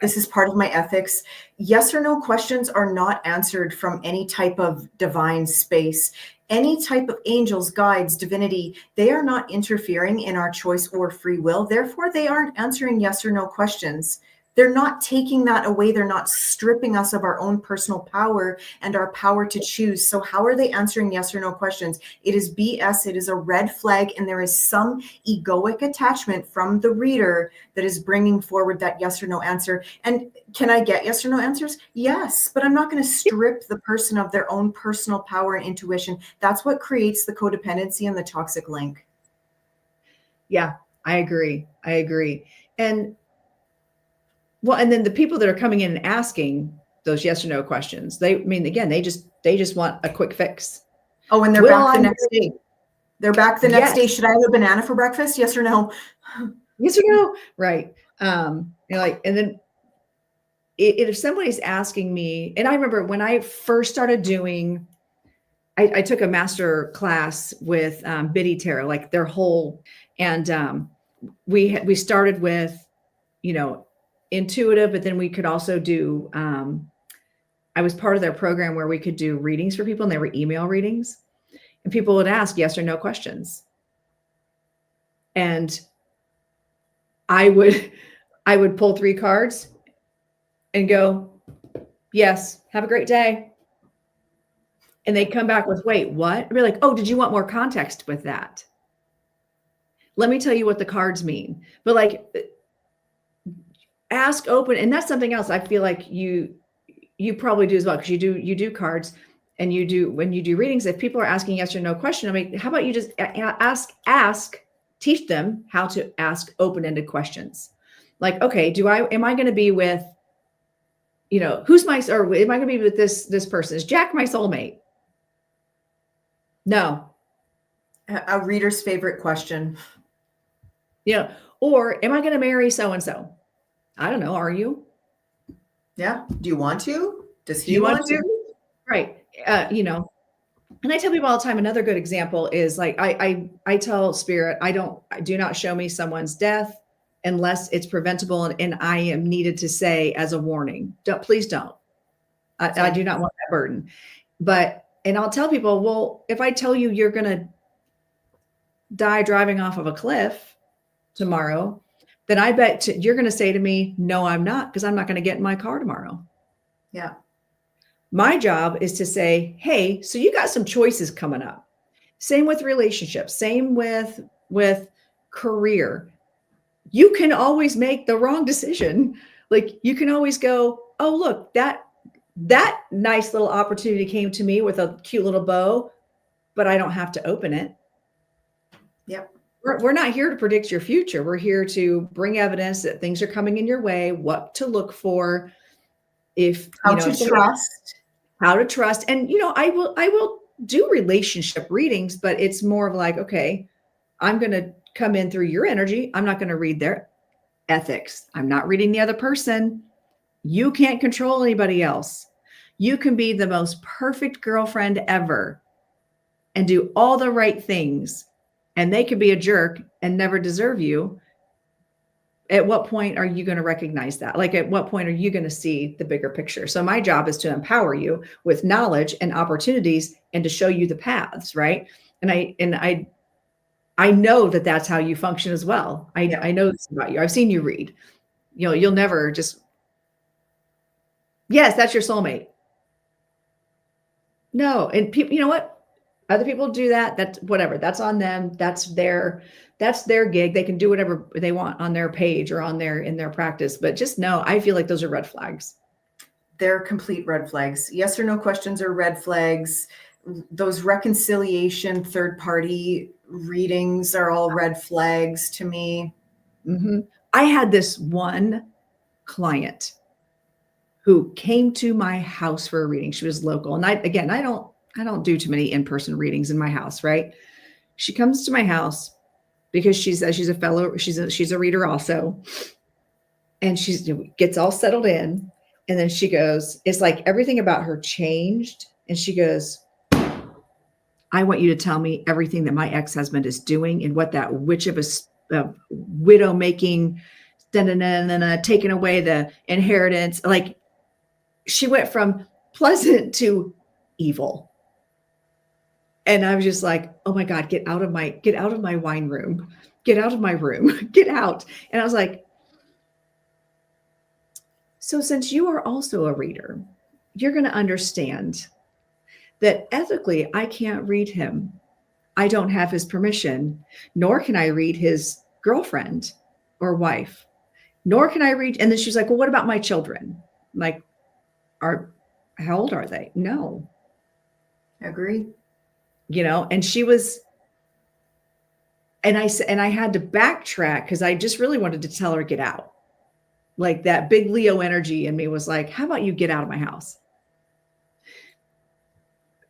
this is part of my ethics. Yes or no questions are not answered from any type of divine space. Any type of angels, guides, divinity, they are not interfering in our choice or free will. Therefore, they aren't answering yes or no questions. They're not taking that away. They're not stripping us of our own personal power and our power to choose. So how are they answering yes or no questions? It is BS. It is a red flag. And there is some egoic attachment from the reader that is bringing forward that yes or no answer. And can I get yes or no answers? Yes, but I'm not going to strip the person of their own personal power and intuition. That's what creates the codependency and the toxic link. Yeah, I agree. I agree. And well, and then the people that are coming in and asking those yes or no questions, again, they just want a quick fix. Oh, and they're back the next day. They're back the next day. Should I have a banana for breakfast? Yes or no? Yes or no? Right. And then if somebody's asking me, and I remember when I first started doing, I took a master class with Biddy Tarot, like their whole, and we started with, intuitive, but then we could also do, I was part of their program where we could do readings for people, and they were email readings, and people would ask yes or no questions. And I would pull 3 cards and go, yes, have a great day. And they'd come back with, wait, what? I'd be like, oh, did you want more context with that? let me tell you what the cards mean. But like, ask open. And that's something else I feel like you probably do as well, because you do cards, and you do, when you do readings, if people are asking yes or no question, I mean, how about you just teach them how to ask open-ended questions. Like, okay, am I going to be with, who's my, or am I going to be with this person? Is Jack my soulmate? No. A reader's favorite question. Or am I going to marry so-and-so? I don't know. Are you? Yeah. Do you want to? Does he Do you want to? Right. And I tell people all the time, another good example is like, I tell spirit, do not show me someone's death unless it's preventable and I am needed to say as a warning. Please don't. I do not want that burden. And I'll tell people, well, if I tell you you're going to die driving off of a cliff tomorrow, then I bet you're going to say to me, no, I'm not, because I'm not going to get in my car tomorrow. Yeah. My job is to say, hey, so you got some choices coming up. Same with relationships, same with career. You can always make the wrong decision. Like, you can always go, oh, look, that nice little opportunity came to me with a cute little bow, but I don't have to open it. Yep. We're not here to predict your future. We're here to bring evidence that things are coming in your way, what to look for, how to trust. How to trust. And, I will do relationship readings, but it's more of like, okay, I'm going to come in through your energy. I'm not going to read their ethics. I'm not reading the other person. You can't control anybody else. You can be the most perfect girlfriend ever and do all the right things, and they could be a jerk and never deserve you. At what point are you going to recognize that? Like, at what point are you going to see the bigger picture? So my job is to empower you with knowledge and opportunities and to show you the paths, right? And I know that that's how you function as well. I know this about you. I've seen you read. You'll never just, yes, that's your soulmate. No. And people, you know what? Other people do that. That's whatever. That's on them. That's their gig. They can do whatever they want on their page or in their practice. But just know, I feel like those are red flags. They're complete red flags. Yes or no questions are red flags. Those reconciliation third-party readings are all red flags to me. Mm-hmm. I had this one client who came to my house for a reading. She was local. And I don't do too many in-person readings in my house, right? She comes to my house because she says she's a reader also. And she gets all settled in. And then she goes, it's like everything about her changed. And she goes, I want you to tell me everything that my ex-husband is doing and what that witch of a widow making, taking away the inheritance. Like, she went from pleasant to evil. And I was just like, oh my God, get out of my wine room, get out of my room, get out. And I was like, so since you are also a reader, you're going to understand that ethically, I can't read him. I don't have his permission, nor can I read his girlfriend or wife, nor can I read. And then she's like, well, what about my children? Like, how old are they? No. Agree. And she was, and I had to backtrack because I just really wanted to tell her, get out. Like, that big Leo energy in me was like, how about you get out of my house?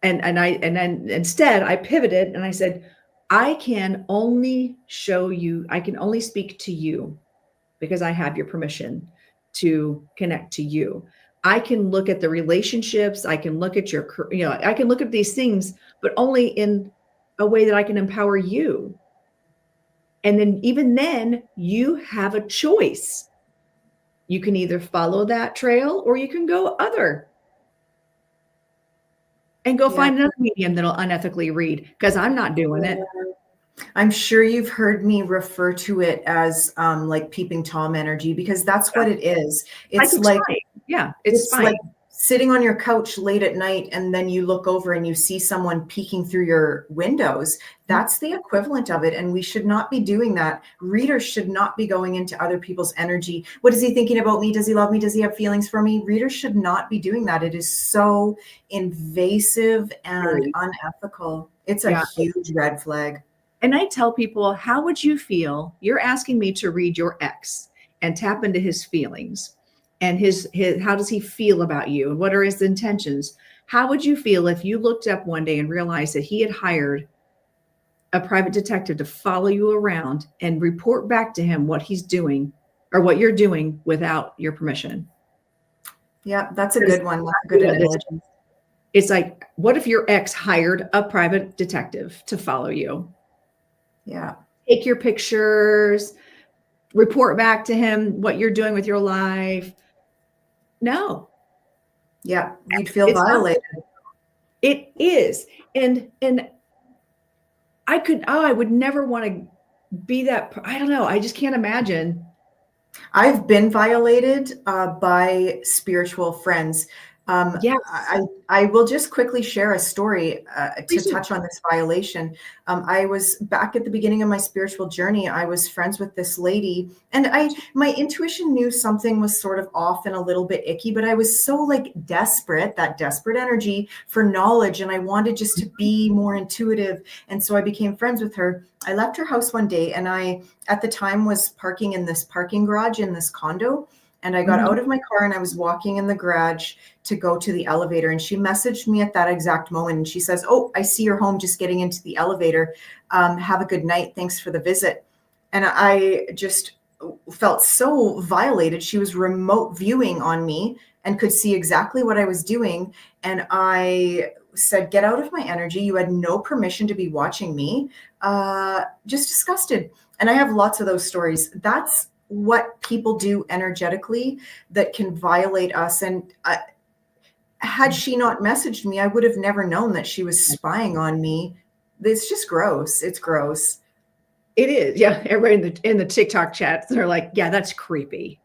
And then instead I pivoted and I said, I can only speak to you because I have your permission to connect to you. I can look at the relationships. I can look at I can look at these things, but only in a way that I can empower you. And then even then you have a choice. You can either follow that trail or you can go other. And go find another medium that'll unethically read, because I'm not doing it. I'm sure you've heard me refer to it as like peeping Tom energy, because that's what it is. It's like, it's like sitting on your couch late at night and then you look over and you see someone peeking through your windows. That's the equivalent of it. And we should not be doing that. Readers should not be going into other people's energy. What is he thinking about me? Does he love me? Does he have feelings for me? Readers should not be doing that. It is so invasive and Very. unethical. It's a Yeah. huge red flag. And I tell people, how would you feel? You're asking me to read your ex and tap into his feelings and his how does he feel about you? And what are his intentions? How would you feel if you looked up one day and realized that he had hired a private detective to follow you around and report back to him what he's doing or what you're doing without your permission? Yeah, that's a good one. That's a good analogy. It's like, what if your ex hired a private detective to follow you? Yeah. Take your pictures, report back to him what you're doing with your life. No. Yeah, you'd feel violated. It is. And I would never want to be that. I don't know. I just can't imagine. I've been violated by spiritual friends. Yes. I will just quickly share a story to Please do. touch on this violation. I was back at the beginning of my spiritual journey. I was friends with this lady, and my intuition knew something was sort of off and a little bit icky, but I was so like desperate, that desperate energy for knowledge, and I wanted just to be more intuitive. And so I became friends with her. I left her house one day, and I, at the time, was parking in this parking garage in this condo. And I got out of my car and I was walking in the garage to go to the elevator. And she messaged me at that exact moment. And she says, "Oh, I see you're home, just getting into the elevator. Have a good night. Thanks for the visit." And I just felt so violated. She was remote viewing on me and could see exactly what I was doing. And I said, "Get out of my energy. You had no permission to be watching me." Just disgusted. And I have lots of those stories. That's what people do energetically that can violate us. And had she not messaged me, I would have never known that she was spying on me. It's just gross. It's gross. It is. Yeah. Everybody in the TikTok chats, they're like, yeah, that's creepy.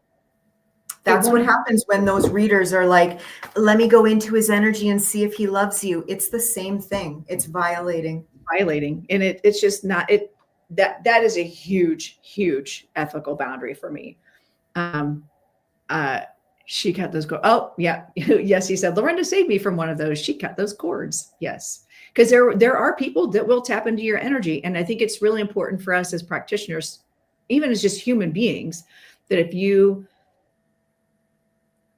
That's what happens when those readers are like, "Let me go into his energy and see if he loves you." It's the same thing. It's violating. And it's just not it. That is a huge ethical boundary for me. She cut those cords. Oh, yeah. Yes, he said, Lorenda saved me from one of those. She cut those cords. Yes. Because there are people that will tap into your energy. And I think it's really important for us as practitioners, even as just human beings, that if you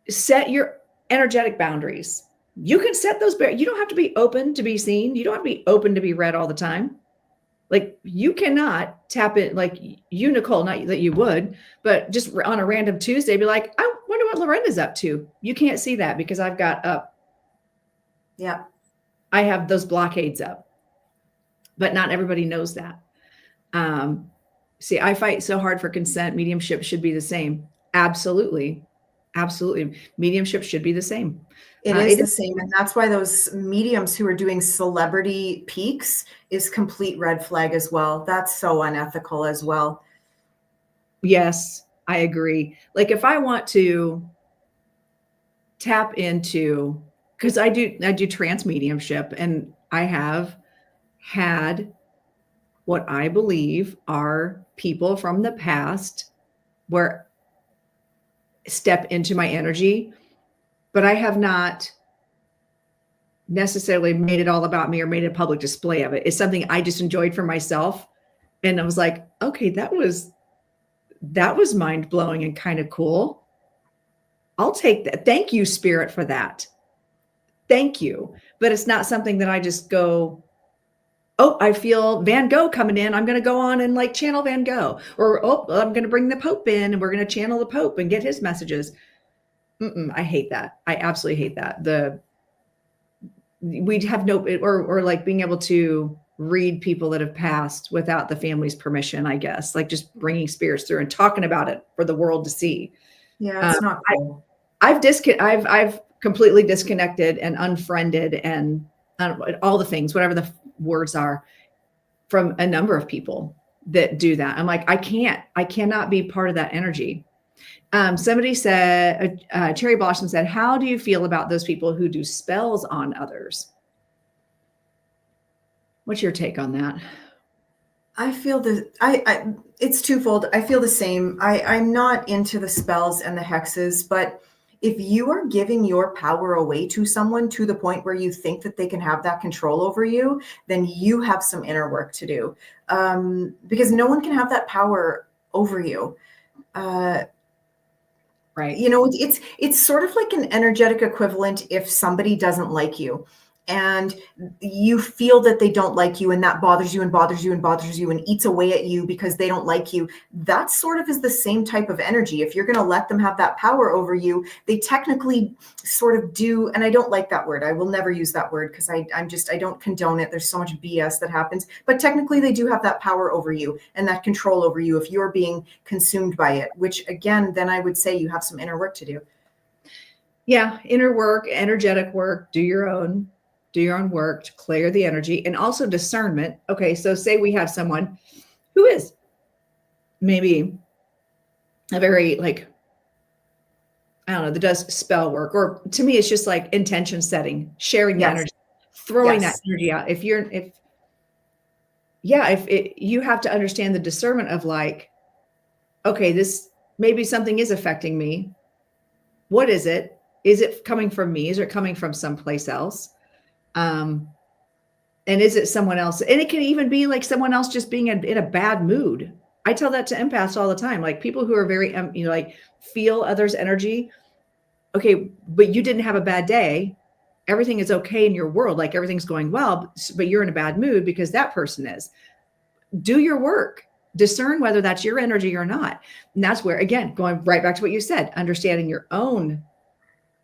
set your energetic boundaries, you can set those. You don't have to be open to be seen. You don't have to be open to be read all the time. Like you cannot tap in, like you, Nicole, not that you would, but just on a random Tuesday, be like, I wonder what Lorenda's up to. You can't see that because I've got up. Yeah. I have those blockades up, but not everybody knows that. See, I fight so hard for consent. Mediumship should be the same. Absolutely. Absolutely. Mediumship should be the same. It is the same. And that's why those mediums who are doing celebrity peaks is complete red flag as well. That's so unethical as well. Yes, I agree. Like if I want to tap into, because I do trance mediumship, and I have had what I believe are people from the past where step into my energy, but I have not necessarily made it all about me or made a public display of it. It's something I just enjoyed for myself. And I was like, okay, that was mind blowing and kind of cool. I'll take that. Thank you, Spirit, for that. Thank you. But it's not something that I just go, oh, I feel Van Gogh coming in. I'm going to go on and like channel Van Gogh. Or, oh, I'm going to bring the Pope in and we're going to channel the Pope and get his messages. I hate that. I absolutely hate that. We'd have no, or like being able to read people that have passed without the family's permission, I guess, like just bringing spirits through and talking about it for the world to see. Yeah, it's not cool. I've completely disconnected and unfriended and all the things, whatever the words are, from a number of people that do that. I'm like, I cannot be part of that energy. Somebody said, Cherry Blossom said, how do you feel about those people who do spells on others? What's your take on that? I feel it's twofold. I feel the same. I'm not into the spells and the hexes, but if you are giving your power away to someone to the point where you think that they can have that control over you, then you have some inner work to do. Because no one can have that power over you. Right. You know, it's sort of like an energetic equivalent if somebody doesn't like you and you feel that they don't like you, and that bothers you and bothers you and bothers you and eats away at you because they don't like you. That sort of is the same type of energy. If you're going to let them have that power over you, they technically sort of do. And I don't like that word. I will never use that word because I don't condone it. There's so much BS that happens, but technically they do have that power over you and that control over you if you're being consumed by it, which again, then I would say you have some inner work to do. Yeah. Inner work, energetic work, do your own work to clear the energy, and also discernment. Okay. So say we have someone who is maybe a very like, I don't know, that does spell work, or to me, it's just like intention setting, sharing the energy, throwing that energy out. If you have to understand the discernment of like, okay, this maybe something is affecting me. What is it? Is it coming from me? Is it coming from someplace else? And is it someone else? And it can even be like someone else just being in a bad mood. I tell that to empaths all the time, like people who are very, like feel others' energy. Okay, but you didn't have a bad day. Everything is okay in your world. Like everything's going well, but you're in a bad mood because that person is. Do your work. Discern whether that's your energy or not. And that's where, again, going right back to what you said, understanding your own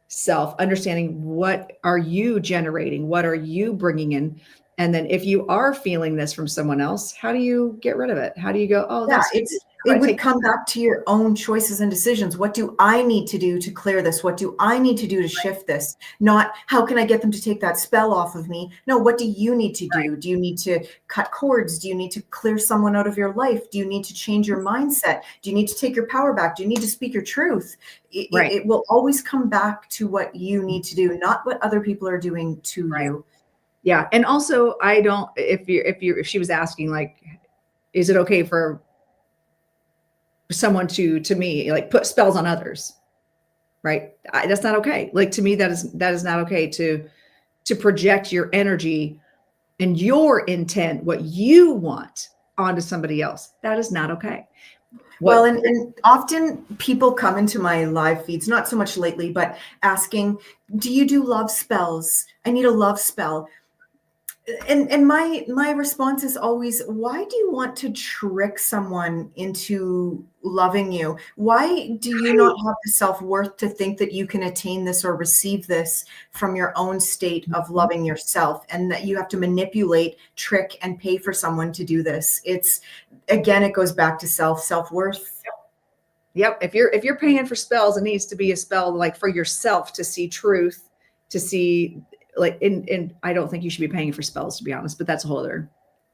self, understanding what are you generating? What are you bringing in? And then if you are feeling this from someone else, how do you get rid of it? How do you go, oh, that's it would come back to your own choices and decisions. What do I need to do to clear this? What do I need to do to shift this? Not how can I get them to take that spell off of me? No, what do you need to do? Do you need to cut cords? Do you need to clear someone out of your life? Do you need to change your mindset? Do you need to take your power back? Do you need to speak your truth? It will always come back to what you need to do, not what other people are doing to you. Yeah. And also I don't, if she was asking like, is it okay for someone to me, like put spells on others? Right. That's not okay. Like to me, that is not okay to project your energy and your intent, what you want onto somebody else. That is not okay. Well, and often people come into my live feeds, not so much lately, but asking, do you do love spells? I need a love spell. And my response is always, why do you want to trick someone into loving you? Why do you not have the self-worth to think that you can attain this or receive this from your own state of loving yourself, and that you have to manipulate, trick, and pay for someone to do this? It's, again, it goes back to self-worth. Yep. If you're paying for spells, it needs to be a spell like for yourself to see truth, to see like, and I don't think you should be paying for spells, to be honest, but that's a whole other.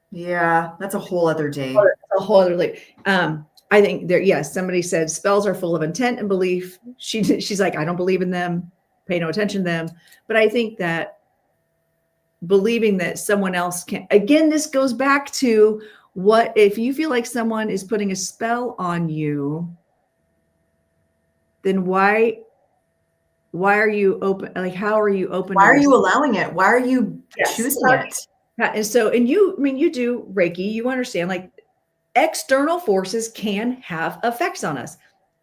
Yeah, that's a whole other day. A whole other like, I think there, yes, somebody said spells are full of intent and belief. She's like, I don't believe in them, pay no attention to them. But I think that believing that someone else can, again, this goes back to what, if you feel like someone is putting a spell on you, then why are you open? Like, how are you open? Why are you allowing it? Why are you choosing it? And so, and you, I mean, you do Reiki, you understand like external forces can have effects on us.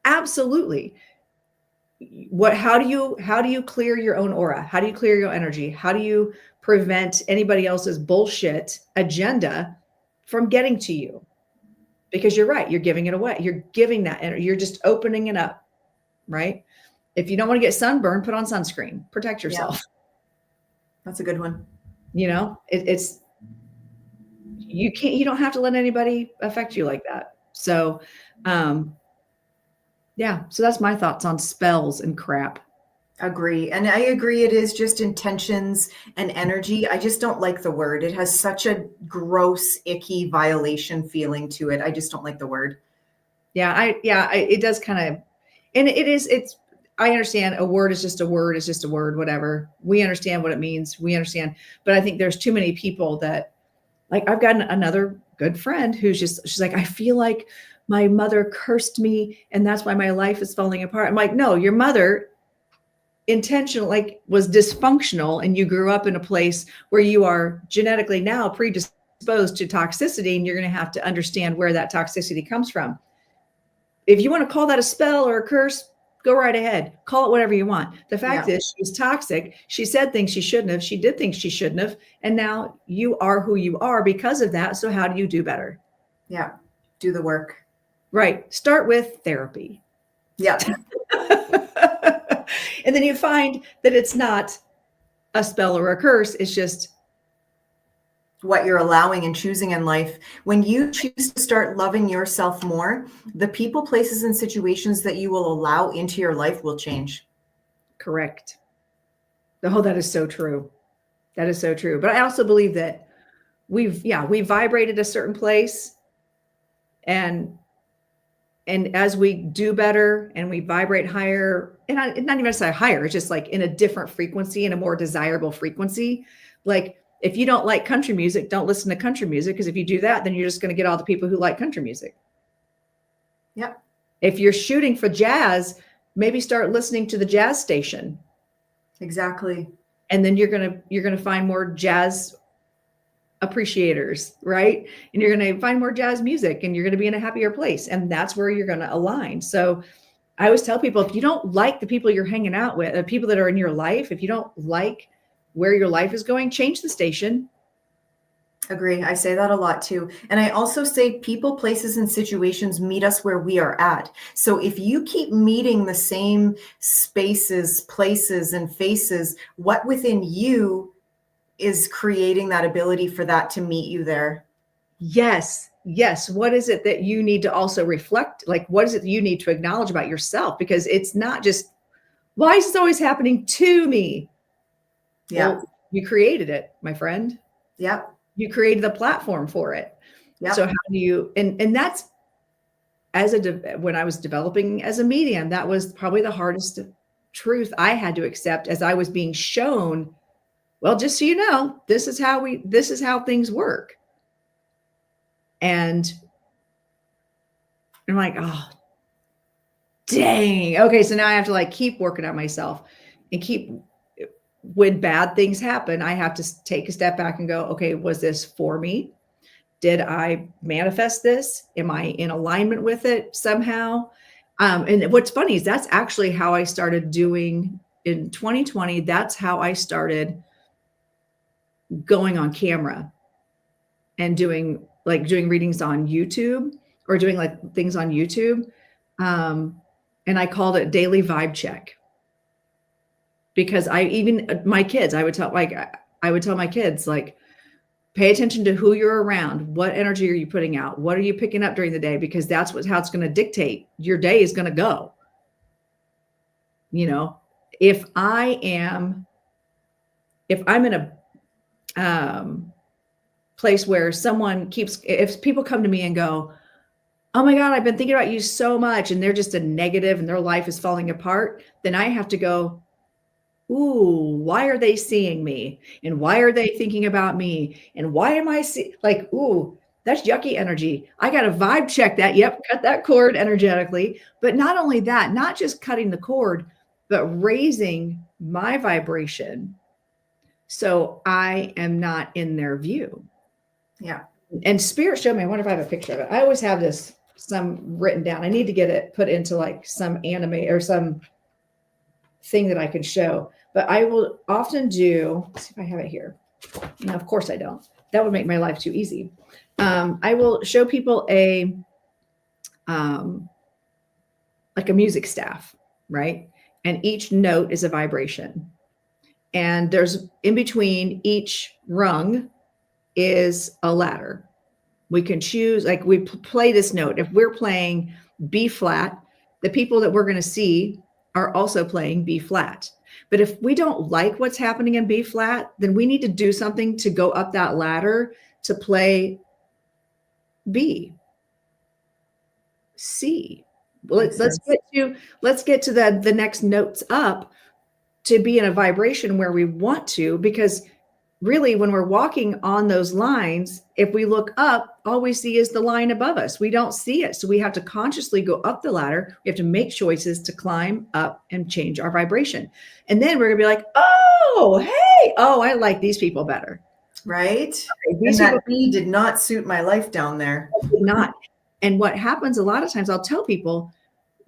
Absolutely. How do you clear your own aura? How do you clear your energy? How do you prevent anybody else's bullshit agenda from getting to you? Because you're right. You're giving it away. You're giving that energy. You're just opening it up. Right. If you don't want to get sunburned, put on sunscreen, protect yourself. Yeah. That's a good one. You know, you don't have to let anybody affect you like that. So, yeah. So that's my thoughts on spells and crap. Agree. And I agree. It is just intentions and energy. I just don't like the word. It has such a gross, icky violation feeling to it. I just don't like the word. Yeah. It does kind of, And I understand a word is just a word, is just a word, whatever. We understand what it means. We understand. But I think there's too many people that, like, I've got another good friend she's like, I feel like my mother cursed me and that's why my life is falling apart. I'm like, no, your mother intentional, like, was dysfunctional, and you grew up in a place where you are genetically now predisposed to toxicity, and you're going to have to understand where that toxicity comes from. If you want to call that a spell or a curse, go right ahead. Call it whatever you want. The fact is, she was toxic. She said things she shouldn't have. She did things she shouldn't have. And now you are who you are because of that. So how do you do better? Yeah. Do the work. Right. Start with therapy. Yeah. And then you find that it's not a spell or a curse. It's just what you're allowing and choosing in life. When you choose to start loving yourself more, the people, places, and situations that you will allow into your life will change. correct. Oh, that is so true. That is so true. But I also believe that we vibrated a certain place, and as we do better and we vibrate higher, and not even say higher, it's just like in a different frequency, in a more desirable frequency. Like, if you don't like country music, don't listen to country music, because if you do that, then you're just going to get all the people who like country music. Yep. If you're shooting for jazz, maybe start listening to the jazz station. Exactly. And then you're going to find more jazz appreciators, right? And you're going to find more jazz music, and you're going to be in a happier place. And that's where you're going to align. So I always tell people, if you don't like the people you're hanging out with, the people that are in your life, if you don't like where your life is going, change the station. Agree. I say that a lot too. And I also say people, places, and situations meet us where we are at. So if you keep meeting the same spaces, places, and faces, what within you is creating that ability for that to meet you there? Yes. What is it that you need to also reflect? Like, what is it that you need to acknowledge about yourself? Because it's not just, why is this always happening to me? Yeah. Well, you created it, my friend. Yep. You created the platform for it. Yep. So how do you, and that's, when I was developing as a medium, that was probably the hardest truth I had to accept, as I was being shown, well, just so you know, this is how things work. And I'm like, oh, dang. Okay. So now I have to, like, keep working on myself, and when bad things happen, I have to take a step back and go, okay, was this for me? Did I manifest this? Am I in alignment with it somehow? And what's funny is that's actually how I started doing in 2020. That's how I started going on camera and doing readings on YouTube, or doing like things on YouTube. And I called it daily vibe check, because my kids, I would tell my kids, like, pay attention to who you're around. What energy are you putting out? What are you picking up during the day? Because that's how it's going to dictate your day is going to go. You know, if I'm in a place where if people come to me and go, oh my God, I've been thinking about you so much, and they're just a negative and their life is falling apart, then I have to go, ooh, why are they seeing me? And why are they thinking about me? And why am I like, ooh, that's yucky energy. I got to vibe check that. Yep. Cut that cord energetically. But not only that, not just cutting the cord, but raising my vibration, so I am not in their view. Yeah. And Spirit showed me, I wonder if I have a picture of it. I always have some written down. I need to get it put into like some anime or some thing that I can show. But I will often do, let's see if I have it here. No, of course I don't. That would make my life too easy. I will show people like a music staff, right? And each note is a vibration. And there's, in between each rung is a ladder. We can choose, like, we play this note. If we're playing B flat, the people that we're going to see are also playing B flat. But if we don't like what's happening in B flat, then we need to do something to go up that ladder to play B, C, Well, Makes sense. let's get to the next notes up to be in a vibration where we want to, because really when we're walking on those lines, if we look up, all we see is the line above us. We don't see it. So we have to consciously go up the ladder. We have to make choices to climb up and change our vibration. And then we're gonna be like, oh, hey, oh, I like these people better. Right? Okay, And these people that bee did not suit my life down there. did not. And what happens a lot of times, I'll tell people,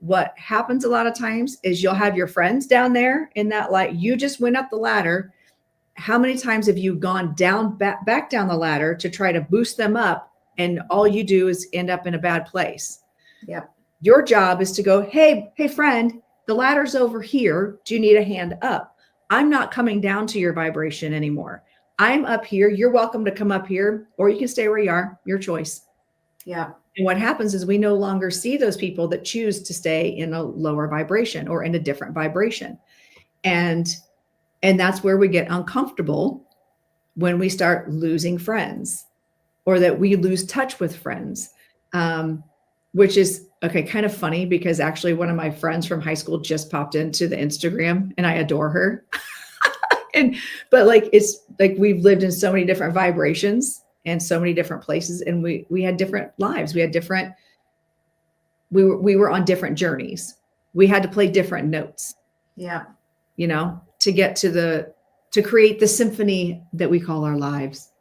what happens a lot of times is you'll have your friends down there in that light. You just went up the ladder. How many times have you gone down back down the ladder to try to boost them up, and all you do is end up in a bad place? Yep. Your job is to go, hey friend, the ladder's over here. Do you need a hand up? I'm not coming down to your vibration anymore. I'm up here. You're welcome to come up here, or you can stay where you are, your choice. Yeah. And what happens is we no longer see those people that choose to stay in a lower vibration or in a different vibration. And that's where we get uncomfortable, when we start losing friends, or that we lose touch with friends, which is kind of funny, because actually one of my friends from high school just popped into the Instagram, and I adore her. But like, it's like we've lived in so many different vibrations and so many different places, and we had different lives. We were on different journeys. We had to play different notes. Yeah. To get to create the symphony that we call our lives.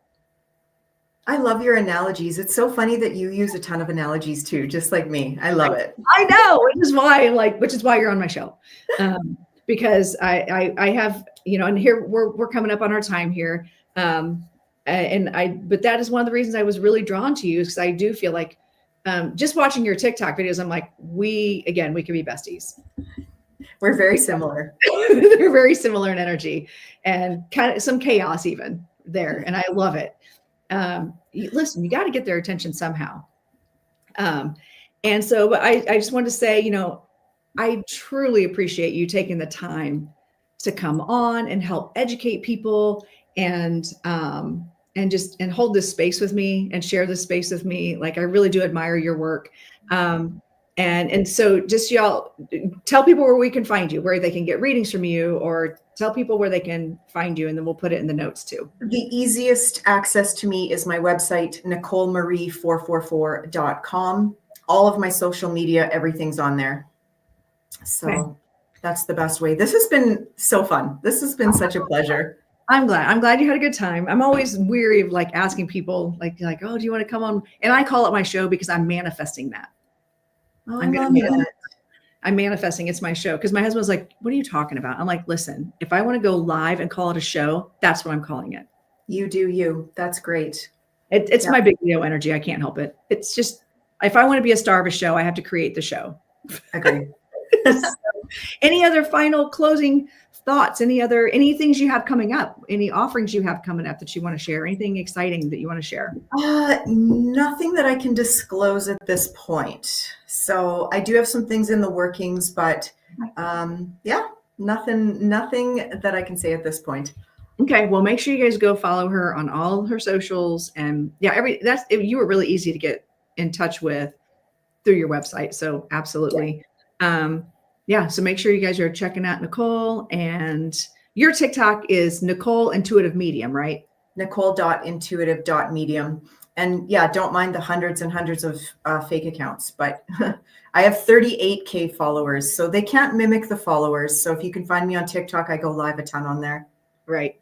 I love your analogies. It's so funny that you use a ton of analogies too, just like me. I love it. I know, which is why you're on my show. Because I have, and here we're coming up on our time here. But that is one of the reasons I was really drawn to you, because I do feel like, just watching your TikTok videos, I'm like, we could be besties. We're very similar. They're very similar in energy, and kind of some chaos even there. And I love it. Listen, you got to get their attention somehow. And so, but I just wanted to say, I truly appreciate you taking the time to come on and help educate people, and hold this space with me and share this space with me. Like, I really do admire your work. And so just y'all tell people where we can find you, where they can get readings from you, or tell people where they can find you, and then we'll put it in the notes too. The easiest access to me is my website, NicoleMarie444.com. All of my social media, everything's on there. So That's the best way. This has been so fun. This has been such a pleasure. I'm glad you had a good time. I'm always weary of like asking people like, oh, do you want to come on? And I call it my show because I'm manifesting that. Oh, I'm manifesting. It's my show. Because my husband's like, what are you talking about? I'm like, listen, if I want to go live and call it a show, that's what I'm calling it. You do you. That's great. It's my big Leo energy. I can't help it. It's just, if I want to be a star of a show, I have to create the show. Agree. So, any other final closing thoughts? Any things you have coming up? Any offerings you have coming up that you want to share? Anything exciting that you want to share? Nothing that I can disclose at this point. So I do have some things in the workings, but nothing that I can say at this point. Okay, well, make sure you guys go follow her on all her socials, and you were really easy to get in touch with through your website. So absolutely. So make sure you guys are checking out Nicole, and your TikTok is Nicole Intuitive Medium, right? Nicole.intuitive.medium. And don't mind the hundreds and hundreds of fake accounts, but I have 38K followers, so they can't mimic the followers. So if you can find me on TikTok, I go live a ton on there. Right.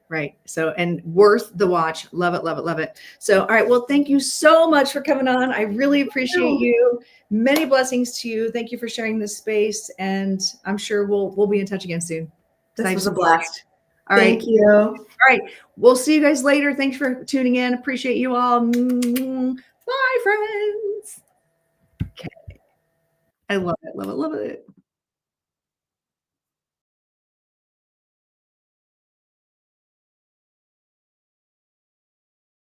So, and worth the watch. Love it, love it, love it. So, all right. Well, thank you so much for coming on. I really appreciate you. Many blessings to you. Thank you for sharing this space. And I'm sure we'll be in touch again soon. This was a blast. All right. Thank you. All right. We'll see you guys later. Thanks for tuning in. Appreciate you all. Bye, friends. Okay. I love it. Love it. Love it.